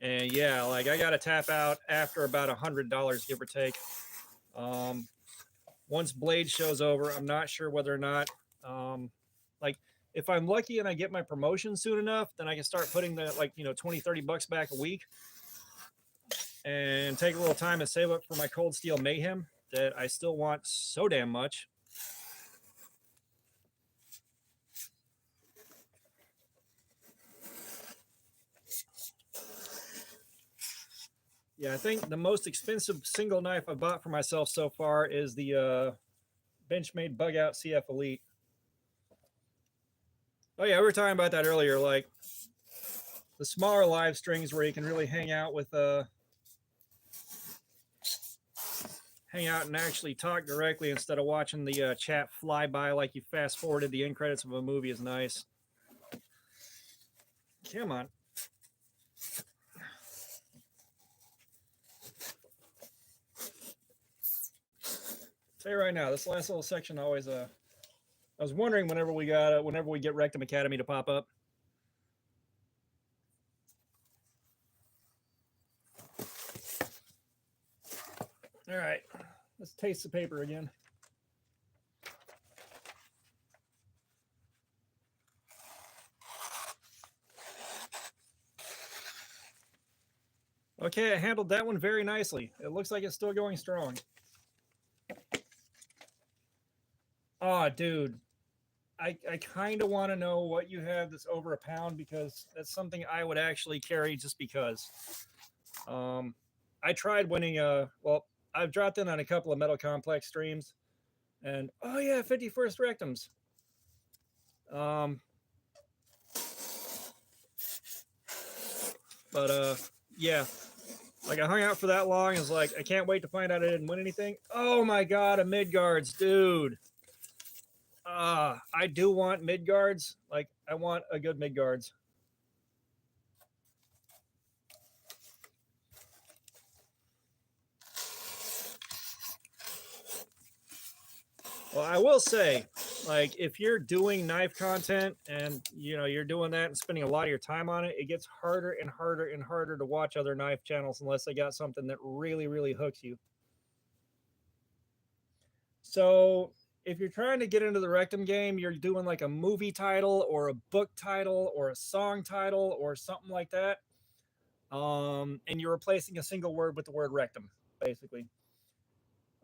And yeah, like I got to tap out after about $100, give or take. Once Blade show's over, I'm not sure whether or not, like, if I'm lucky and I get my promotion soon enough, then I can start putting the, like, 20, $30 back a week and take a little time and save up for my Cold Steel Mayhem that I still want so damn much. Yeah, I think the most expensive single knife I bought for myself so far is the Benchmade Bug Out CF Elite. Oh yeah, we were talking about that earlier, like the smaller live strings where you can really hang out hang out and actually talk directly instead of watching the chat fly by like you fast forwarded the end credits of a movie is nice. Come on. Say right now, this last little section always I was wondering whenever we get Rectum Academy to pop up. taste the paper again. Okay, I handled that one very nicely. It looks like it's still going strong. Oh, dude. I kind of want to know what you have that's over a pound, because that's something I would actually carry just because. I tried winning well, I've dropped in on a couple of Metal Complex streams, and oh yeah, 51st Rectums. But yeah, like I hung out for that long. It's like I can't wait to find out I didn't win anything. Oh my god, a Midgards, dude. I do want Midgards. Like I want a good Midgards. Well, I will say, like, if you're doing knife content and you know you're doing that and spending a lot of your time on it, it gets harder and harder and harder to watch other knife channels unless they got something that really, really hooks you. So if you're trying to get into the Rectum game, you're doing like a movie title or a book title or a song title or something like that. And you're replacing a single word with the word rectum, basically.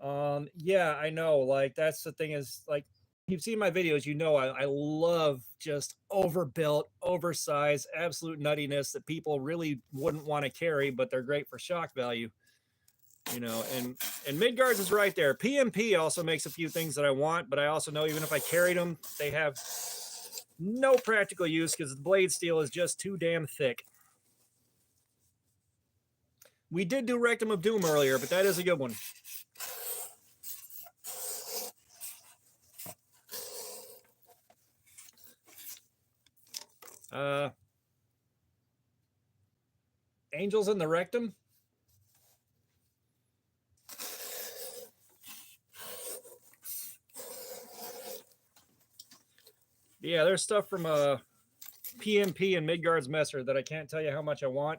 Yeah, I know. Like that's the thing is like you've seen my videos, you know I love just overbuilt, oversized, absolute nuttiness that people really wouldn't want to carry, but they're great for shock value. You know, and Midgards is right there. PMP also makes a few things that I want, but I also know even if I carried them, they have no practical use because the blade steel is just too damn thick. We did do Rectum of Doom earlier, but that is a good one. Angels in the Rectum. Yeah, there's stuff from PMP and Midgard's Messer that I can't tell you how much I want.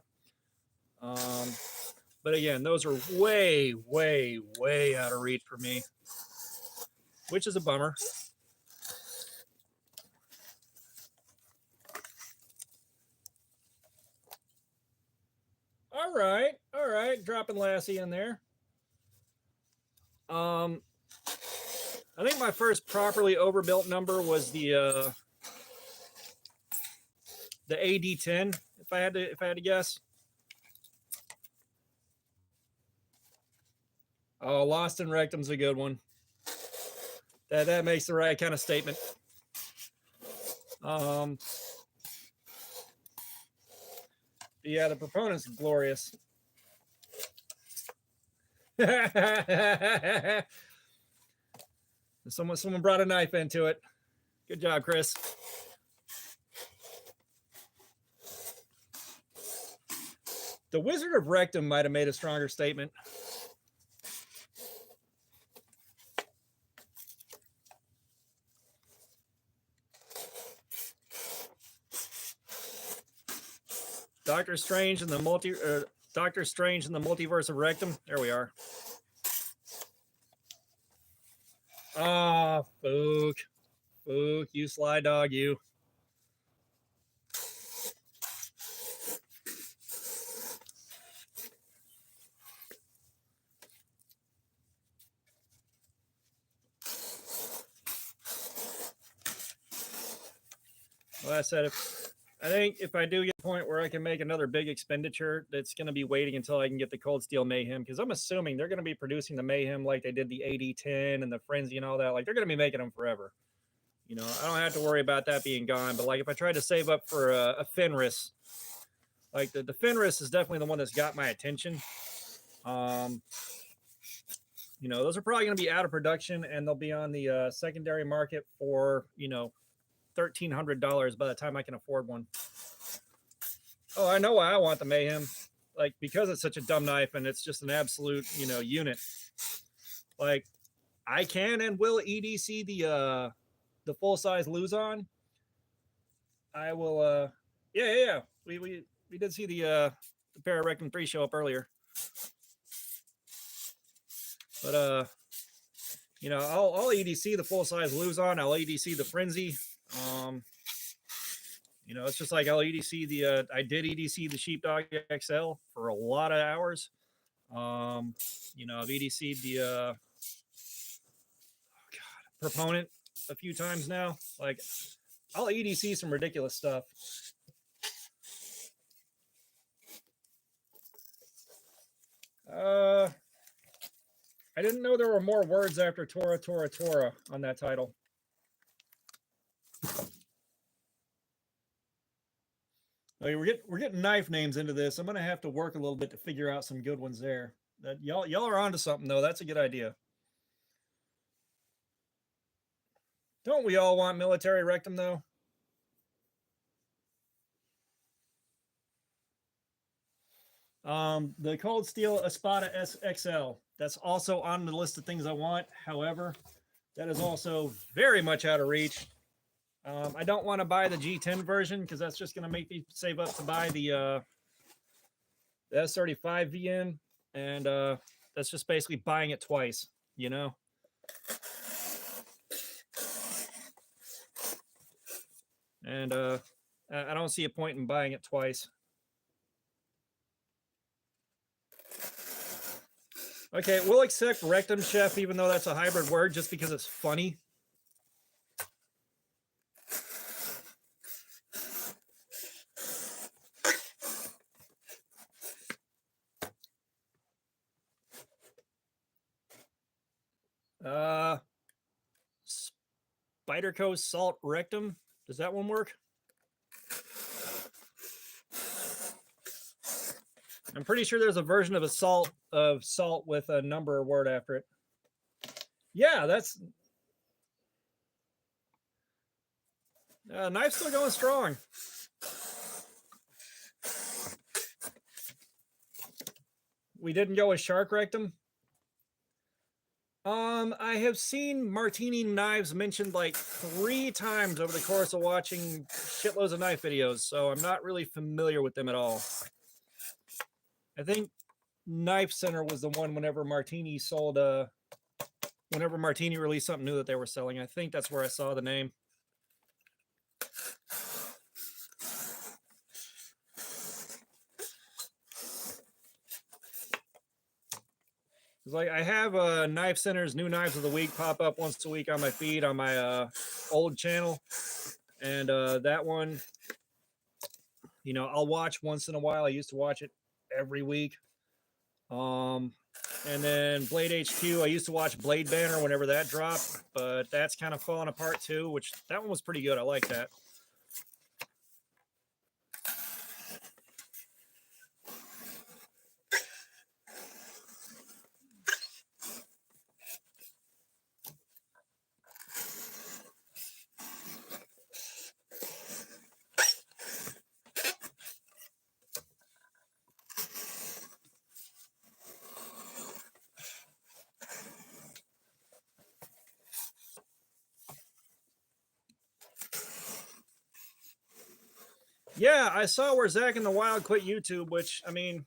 But again, those are way, way, way out of reach for me, which is a bummer. All right, dropping Lassie in there. I think my first properly overbuilt number was the AD10. If I had to guess. Oh, Lost in Rectum's a good one. That makes the right kind of statement. Yeah, the proponent's glorious. Someone brought a knife into it. Good job, Chris. The Wizard of Rectum might have made a stronger statement. Doctor Strange and the Multiverse of Rectum. There we are. Ah, Fook. Fook, you sly dog, you. Well, I said, I think if I do get a point where I can make another big expenditure, that's going to be waiting until I can get the Cold Steel Mayhem, because I'm assuming they're going to be producing the Mayhem like they did the AD10 and the Frenzy and all that. Like they're going to be making them forever. You know, I don't have to worry about that being gone. But like if I tried to save up for a Fenris, like the Fenris is definitely the one that's got my attention. You know, those are probably going to be out of production and they'll be on the secondary market for, you know, $1,300 by the time I can afford one. Oh, I know why I want the Mayhem. Like, because it's such a dumb knife and it's just an absolute, you know, unit. Like, I can and will EDC the full-size Luzon. I will, yeah. We did see the Pararectum 3 show up earlier. But, You know, I'll EDC the full size Luzon. I'll EDC the Frenzy. You know, it's just like I'll EDC the. I did EDC the Sheepdog XL for a lot of hours. You know, I've EDC'd the Proponent a few times now. Like, I'll EDC some ridiculous stuff. I didn't know there were more words after Tora Tora Tora on that title. Okay, we're getting knife names into this. I'm gonna have to work a little bit to figure out some good ones there. That y'all are onto something though. That's a good idea. Don't we all want military rectum though? The Cold Steel Espada SXL. That's also on the list of things I want. However, that is also very much out of reach. I don't want to buy the G10 version because that's just going to make me save up to buy the S35 VN, and that's just basically buying it twice, you know. And I don't see a point in buying it twice. Okay, we'll accept rectum chef, even though that's a hybrid word, just because it's funny. Spyderco Salt Rectum. Does that one work? I'm pretty sure there's a version of salt with a number or word after it. Yeah, that's knife's still going strong. We didn't go with shark rectum. I have seen martini knives mentioned like 3 times over the course of watching shitloads of knife videos, so I'm not really familiar with them at all. I think Knife Center was the one whenever Martini sold whenever Martini released something new that they were selling. I think that's where I saw the name. It's like I have Knife Center's new knives of the week pop up once a week on my feed on my old channel, and that one, you know, I'll watch once in a while. I used to watch it every week. And then Blade HQ, I used to watch Blade Banner whenever that dropped, but that's kind of falling apart too, which that one was pretty good. I like that. Yeah, I saw where Zach in the Wild quit YouTube, which, I mean,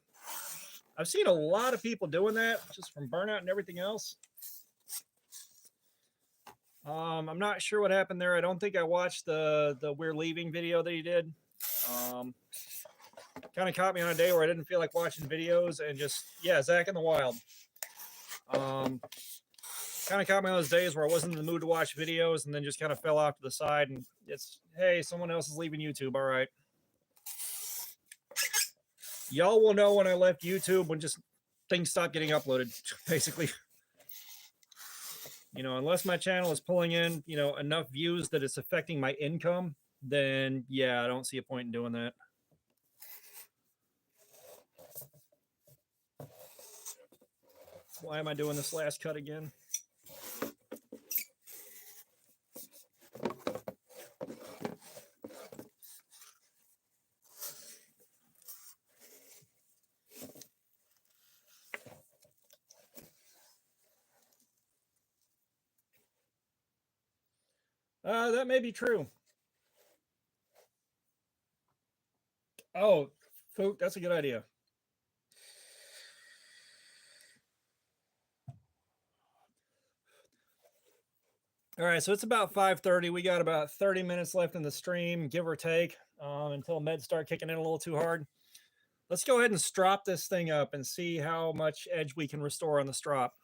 I've seen a lot of people doing that just from burnout and everything else. I'm not sure what happened there. I don't think I watched the We're Leaving video that he did. Kind of caught me on a day where I didn't feel like watching videos, and just, yeah, Zach in the Wild. Kind of caught me on those days where I wasn't in the mood to watch videos, and then just kind of fell off to the side, and it's, hey, someone else is leaving YouTube. All right. Y'all will know when I left YouTube, when just things stopped getting uploaded, basically. You know, unless my channel is pulling in, you know, enough views that it's affecting my income, then yeah, I don't see a point in doing that. Why am I doing this last cut again? That may be true. Oh, Fook, that's a good idea. All right, so it's about 5:30. We got about 30 minutes left in the stream, give or take, until meds start kicking in a little too hard. Let's go ahead and strop this thing up and see how much edge we can restore on the strop.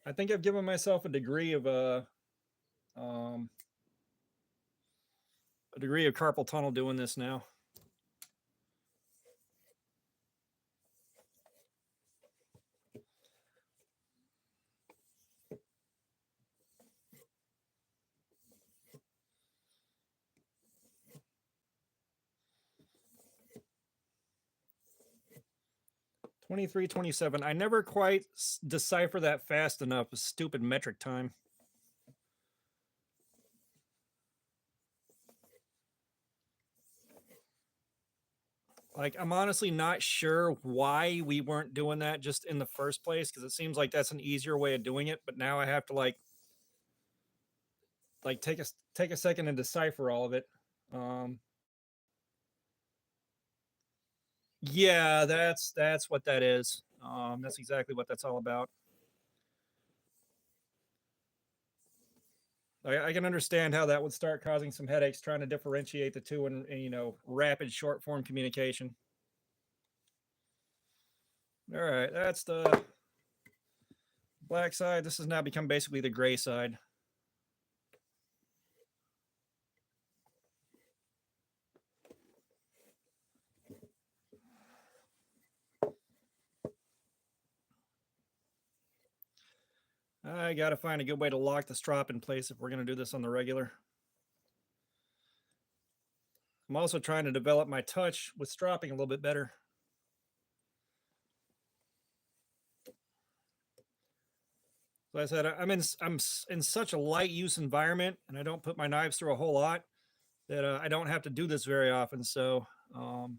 I think I've given myself a degree of carpal tunnel doing this now. $23.27. I never quite decipher that fast enough. A stupid metric time. Like, I'm honestly not sure why we weren't doing that just in the first place, because it seems like that's an easier way of doing it. But now I have to like take a second and decipher all of it. Yeah, that's what that is. That's exactly what that's all about. I can understand how that would start causing some headaches trying to differentiate the two in you know, rapid short form communication. All right, that's the black side. This has now become basically the gray side. I got to find a good way to lock the strop in place if we're going to do this on the regular. I'm also trying to develop my touch with stropping a little bit better. So I said, I'm in such a light use environment, and I don't put my knives through a whole lot, that I don't have to do this very often. So, you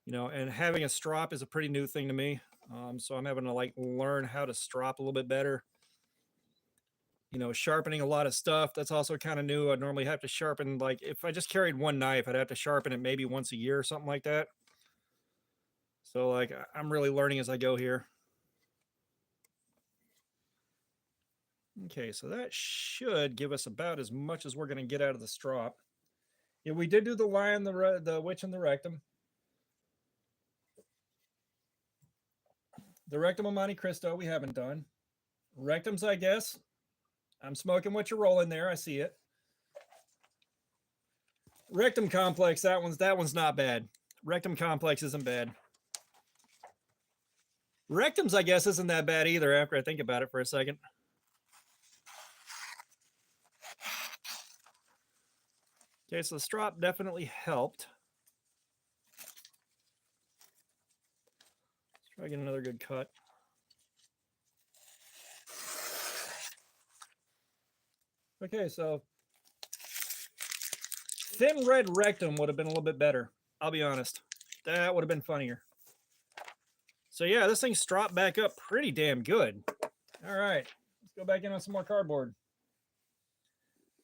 know, and having a strop is a pretty new thing to me. So I'm having to like learn how to strop a little bit better. You know, sharpening a lot of stuff, that's also kind of new. I'd normally have to sharpen, like if I just carried one knife, I'd have to sharpen it maybe once a year or something like that. So like I'm really learning as I go here. Okay, so that should give us about as much as we're going to get out of the strop. Yeah, we did do the lion, the witch, and the rectum. The rectum of Monte Cristo we haven't done. Rectums, I guess. I'm smoking what you're rolling there. I see it. Rectum complex, that one's not bad. Rectum complex isn't bad. Rectums, I guess, isn't that bad either after I think about it for a second. Okay, so the strop definitely helped. Let's try to get another good cut. Okay, so thin red rectum would have been a little bit better. I'll be honest. That would have been funnier. So yeah, this thing's stropped back up pretty damn good. All right, let's go back in on some more cardboard.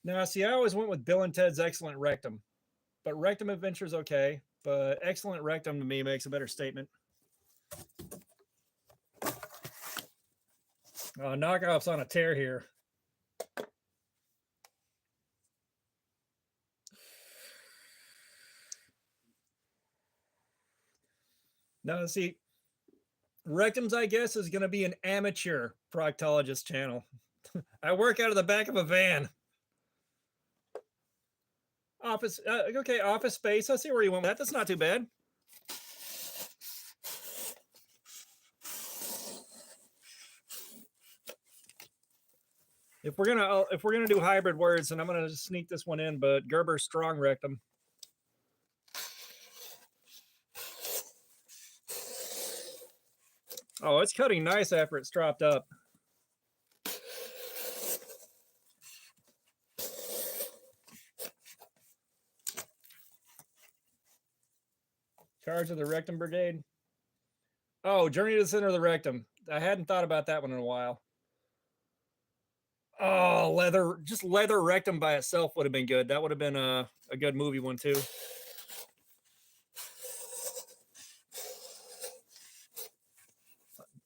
Now, see, I always went with Bill and Ted's Excellent Rectum, but Rectum Adventure's okay, but Excellent Rectum to me makes a better statement. Knockoff's on a tear here. Now, see, Rectums, I guess, is going to be an amateur proctologist channel. I work out of the back of a van. Office, okay, Office Space. I see where you went with that. That's not too bad. If we're gonna do hybrid words, and I'm gonna just sneak this one in, but Gerber strong rectum. Oh, it's cutting nice after it's stropped up. Charge of the Rectum Brigade. Oh, Journey to the Center of the Rectum. I hadn't thought about that one in a while. Oh, leather, just leather rectum by itself would have been good. That would have been a good movie one too.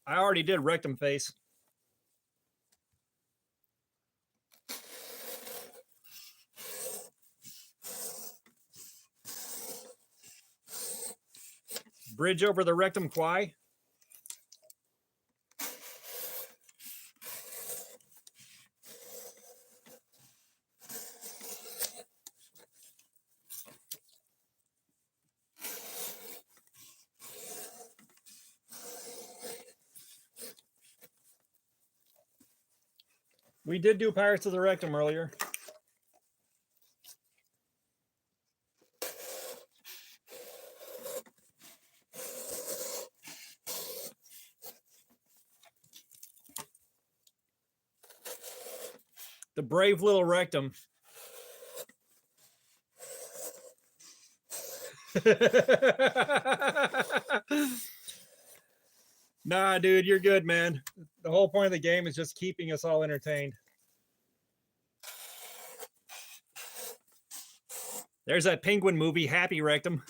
I already did rectum face. Bridge over the rectum quai. We did do Pirates of the Rectum earlier. The brave little rectum. Nah, dude, you're good, man. The whole point of the game is just keeping us all entertained. There's that penguin movie, Happy Rectum.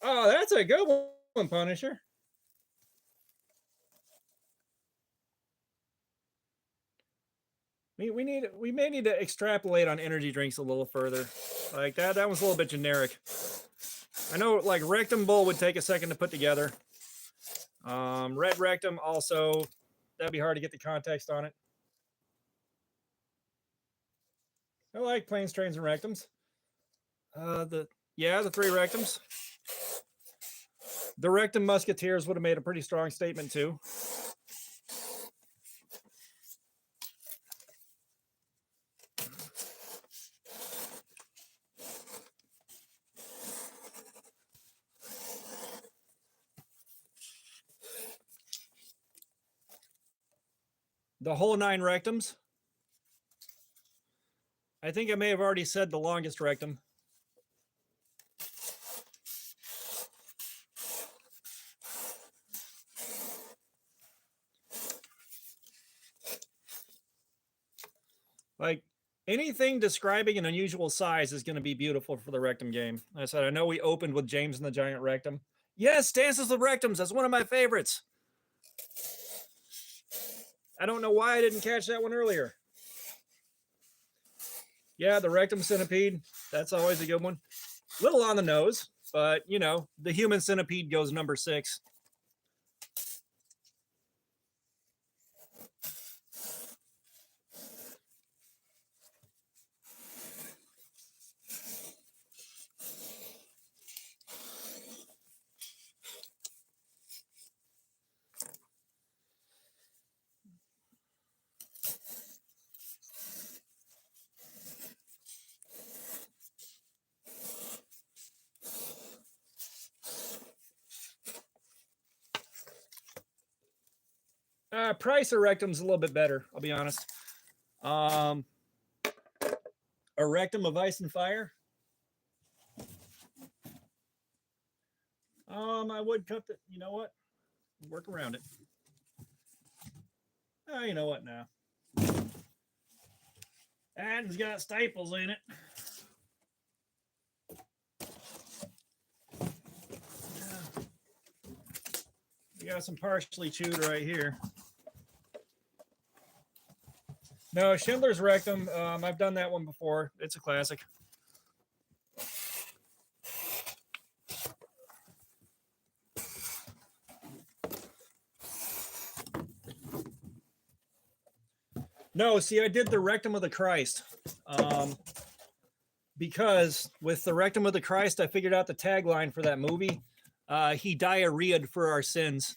Oh, that's a good one, Punisher. We may need to extrapolate on energy drinks a little further. Like that one's a little bit generic. I know like Rectum Bull would take a second to put together. Red Rectum also, that'd be hard to get the context on it. I like planes, trains, and rectums. The 3 rectums. The Rectum Musketeers would have made a pretty strong statement too. The whole 9 rectums. I think I may have already said the longest rectum. Like anything describing an unusual size is going to be beautiful for the rectum game. Like I said, I know we opened with James and the Giant Rectum. Yes, Dances with Rectums. That's one of my favorites. I don't know why I didn't catch that one earlier. Yeah, the Rectum Centipede. That's always a good one. Little on the nose, but you know, the Human Centipede goes number 6. Price of rectum's a little bit better, I'll be honest. A rectum of ice and fire. I would cut the, you know what? Work around it. Oh, you know what now? And it's got staples in it. We got some partially chewed right here. No, Schindler's Rectum. I've done that one before. It's a classic. No, see, I did the Rectum of the Christ. Because with the Rectum of the Christ, I figured out the tagline for that movie. He diarrheaed for our sins.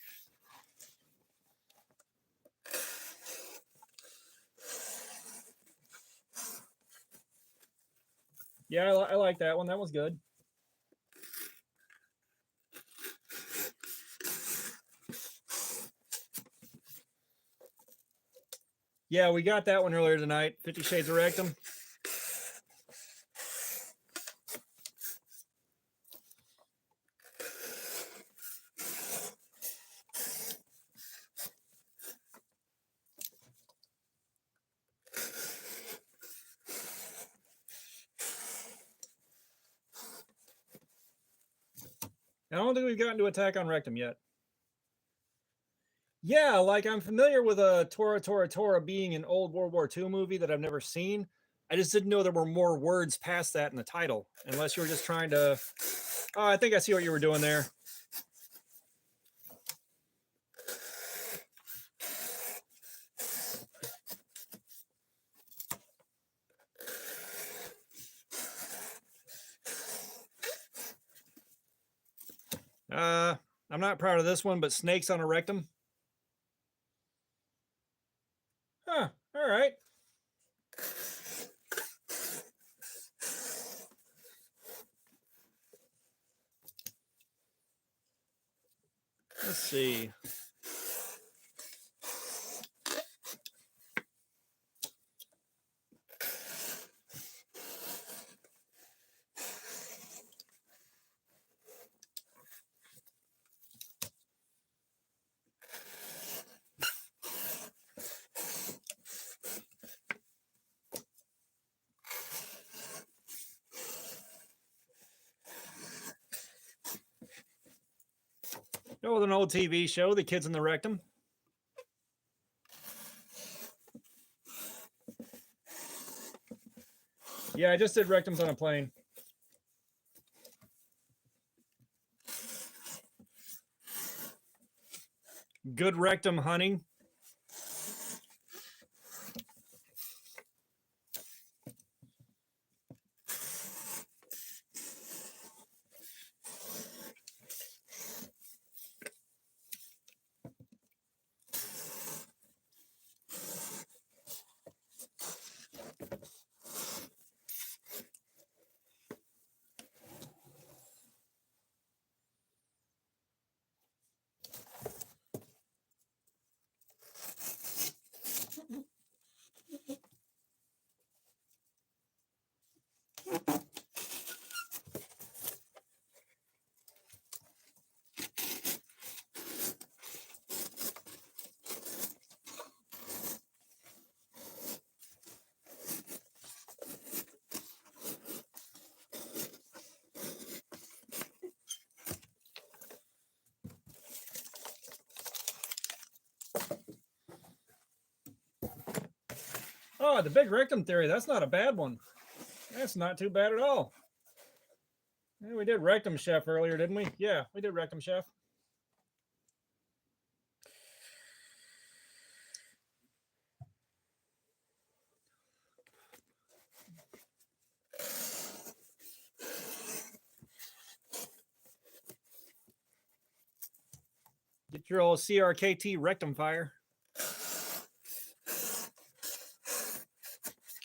Yeah, I like that one. That was good. Yeah, we got that one earlier tonight. 50 Shades of Rectum. I don't think we've gotten to Attack on Rectum yet. Yeah, like I'm familiar with a Tora Tora Tora being an old World War II movie that I've never seen. I just didn't know there were more words past that in the title, unless you were just trying to. Oh, I think I see what you were doing there. I'm not proud of this one, but snakes on a rectum. Huh, all right. Let's see. Go with an old TV show, The Kids in the Rectum. Yeah, I just did rectums on a plane. Good rectum hunting. Oh, the big rectum theory. That's not a bad one. That's not too bad at all. Yeah, we did Rectum Chef earlier, didn't we? Yeah, we did Rectum Chef. Get your old CRKT rectum fire.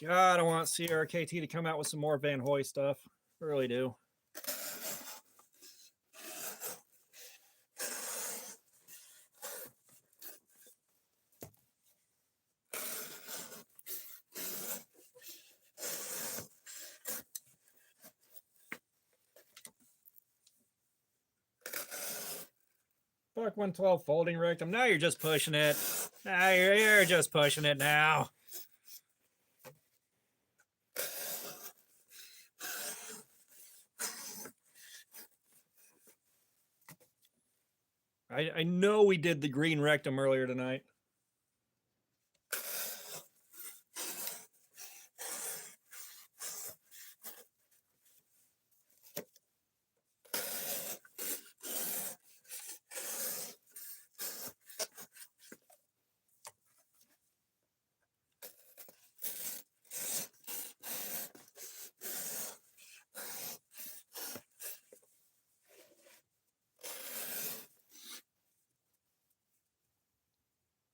God, I want CRKT to come out with some more Van Hoy stuff. I really do. Buck 112 folding rectum. Now you're just pushing it. Now you're just pushing it now. I know we did the green rectum earlier tonight.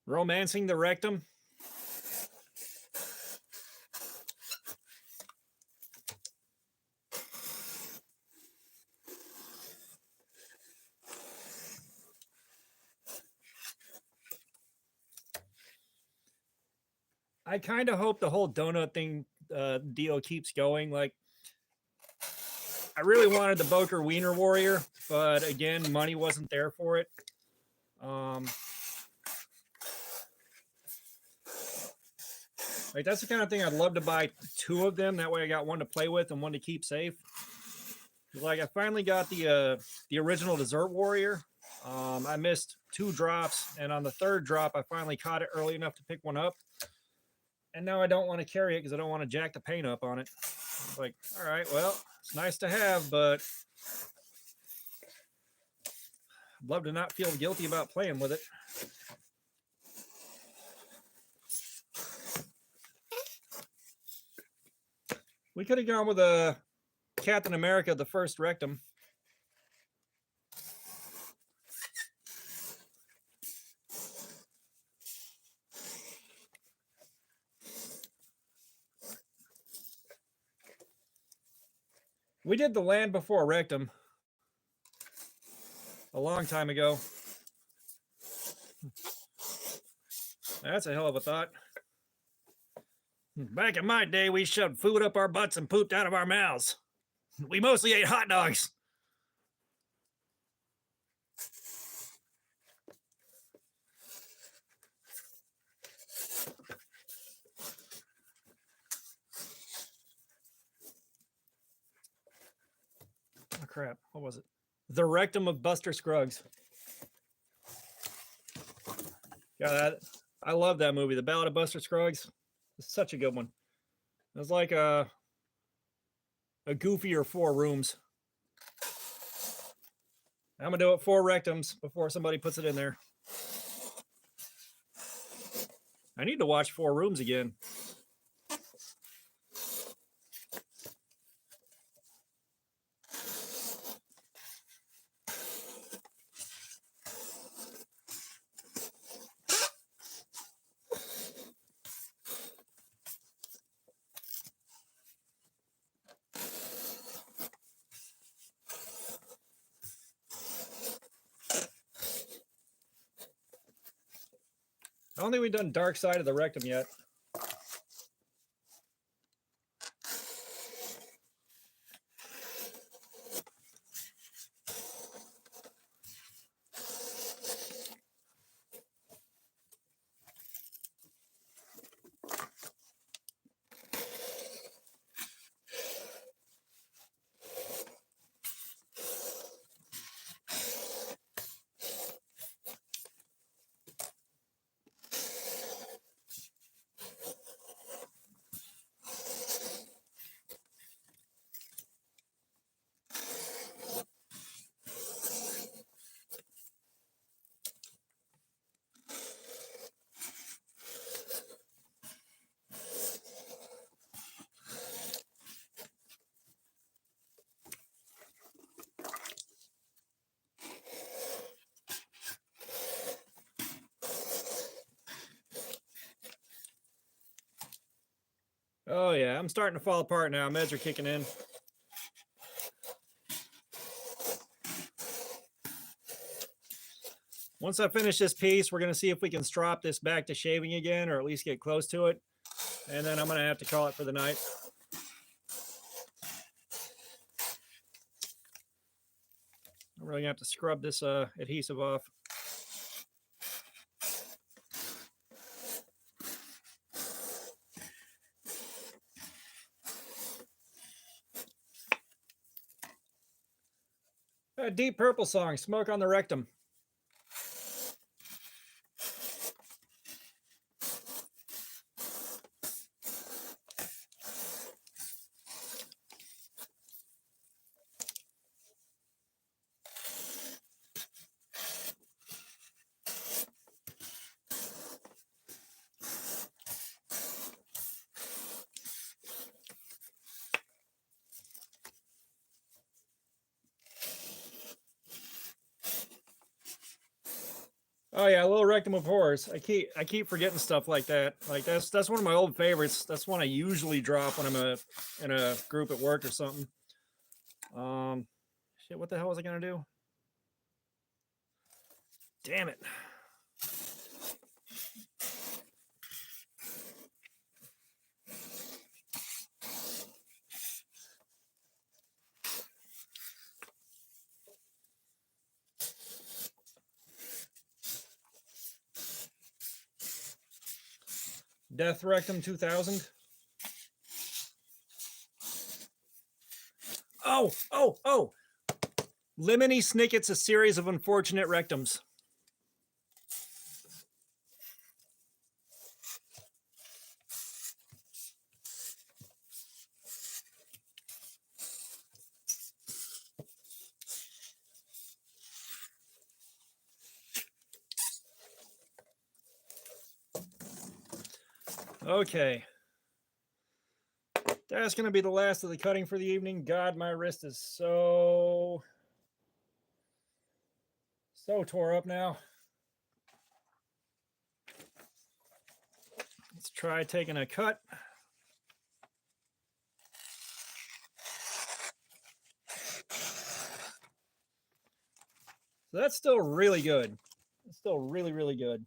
Romancing the rectum. I kind of hope the whole donut thing deal keeps going. Like, I really wanted the Boker Wiener Warrior, but again, money wasn't there for it. Like, that's the kind of thing I'd love to buy two of them. That way I got one to play with and one to keep safe. Like I finally got the original Desert Warrior. I missed 2 drops, and on the 3rd drop, I finally caught it early enough to pick one up. And now I don't want to carry it because I don't want to jack the paint up on it. It's like, all right, well, it's nice to have, but I'd love to not feel guilty about playing with it. We could have gone with a Captain America, the first Rectum. We did the Land Before Rectum a long time ago. That's a hell of a thought. Back in my day, we shoved food up our butts and pooped out of our mouths. We mostly ate hot dogs. Oh, crap. What was it? The Rectum of Buster Scruggs. Yeah, I love that movie. The Ballad of Buster Scruggs. It's such a good one. It was like a goofier 4 rooms. I'm going to do it 4 rectums before somebody puts it in there. I need to watch 4 rooms again. I don't think we've done Dark Side of the Rectum yet. Oh yeah, I'm starting to fall apart now. Meds are kicking in. Once I finish this piece, we're going to see if we can strop this back to shaving again, or at least get close to it. And then I'm going to have to call it for the night. I'm really going to have to scrub this adhesive off. A Deep Purple song, Smoke on the Rectum. Oh yeah, a little Rectum of Horrors. I keep forgetting stuff like that. Like that's one of my old favorites. That's one I usually drop when I'm in a group at work or something. Shit, what the hell was I gonna do? Damn it. Death Rectum 2000. Oh. Lemony Snicket's A Series of Unfortunate Rectums. Okay. That's going to be the last of the cutting for the evening. God, my wrist is so tore up now. Let's try taking a cut. So that's still really good. It's still really, really good.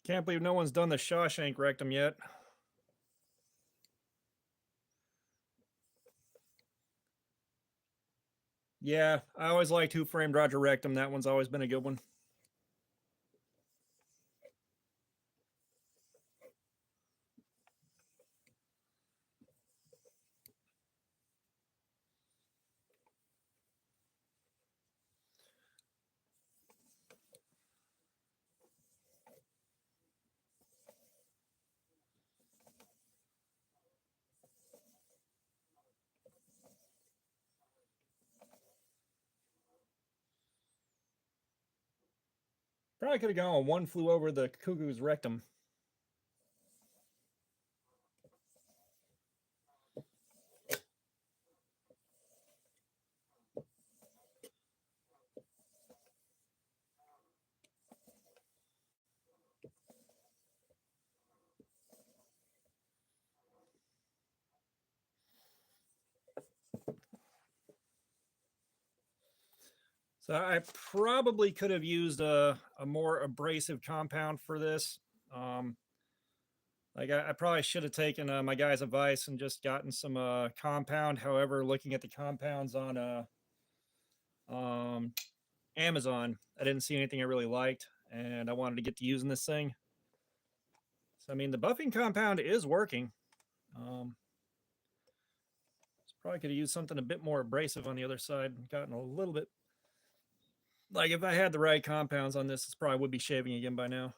Can't believe no one's done the Shawshank rectum yet. Yeah, I always liked Who Framed Roger Rectum. That one's always been a good one. Probably could have gone on One Flew Over the Cuckoo's Rectum. So I probably could have used a more abrasive compound for this. Like I probably should have taken my guy's advice and just gotten some compound. However, looking at the compounds on Amazon, I didn't see anything I really liked, and I wanted to get to using this thing. So I mean, the buffing compound is working. Probably could have used something a bit more abrasive on the other side, gotten a little bit. Like if I had the right compounds on this probably would be shaving again by now.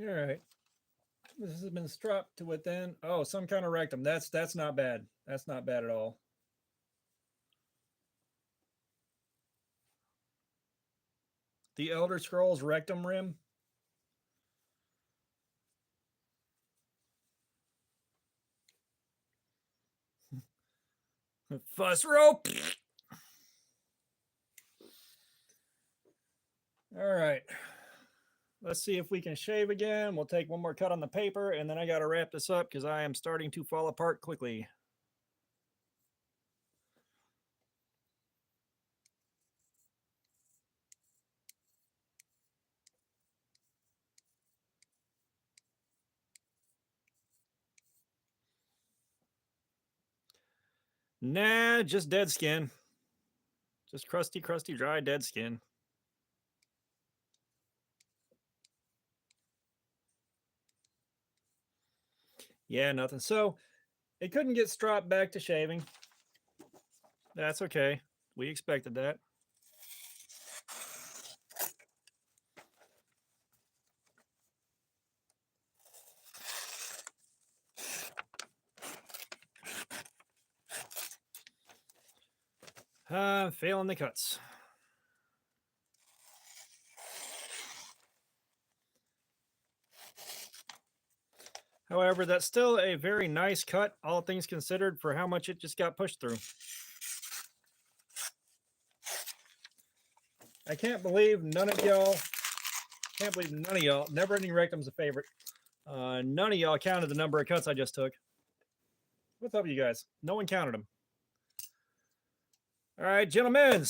All right. This has been strapped to it then. Oh, some kind of rectum. That's not bad. That's not bad at all. The Elder Scrolls rectum rim. Fuss rope. All right. Let's see if we can shave again. We'll take one more cut on the paper, and then I got to wrap this up because I am starting to fall apart quickly. Nah, just dead skin. Just crusty, dry, dead skin. Yeah, nothing. So it couldn't get stropped back to shaving. That's okay. We expected that. Failing the cuts. However, that's still a very nice cut, all things considered, for how much it just got pushed through. I can't believe none of y'all, Never Ending Rectum's a favorite. None of y'all counted the number of cuts I just took. What's up, you guys? No one counted them. All right, gentlemen,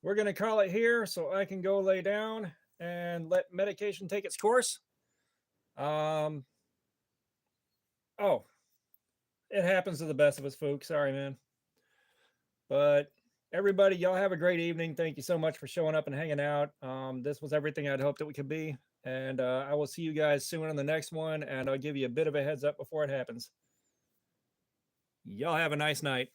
we're going to call it here so I can go lay down and let medication take its course. Oh, it happens to the best of us, folks. Sorry, man. But everybody, y'all have a great evening. Thank you so much for showing up and hanging out. This was everything I'd hoped that we could be. And I will see you guys soon on the next one. And I'll give you a bit of a heads up before it happens. Y'all have a nice night.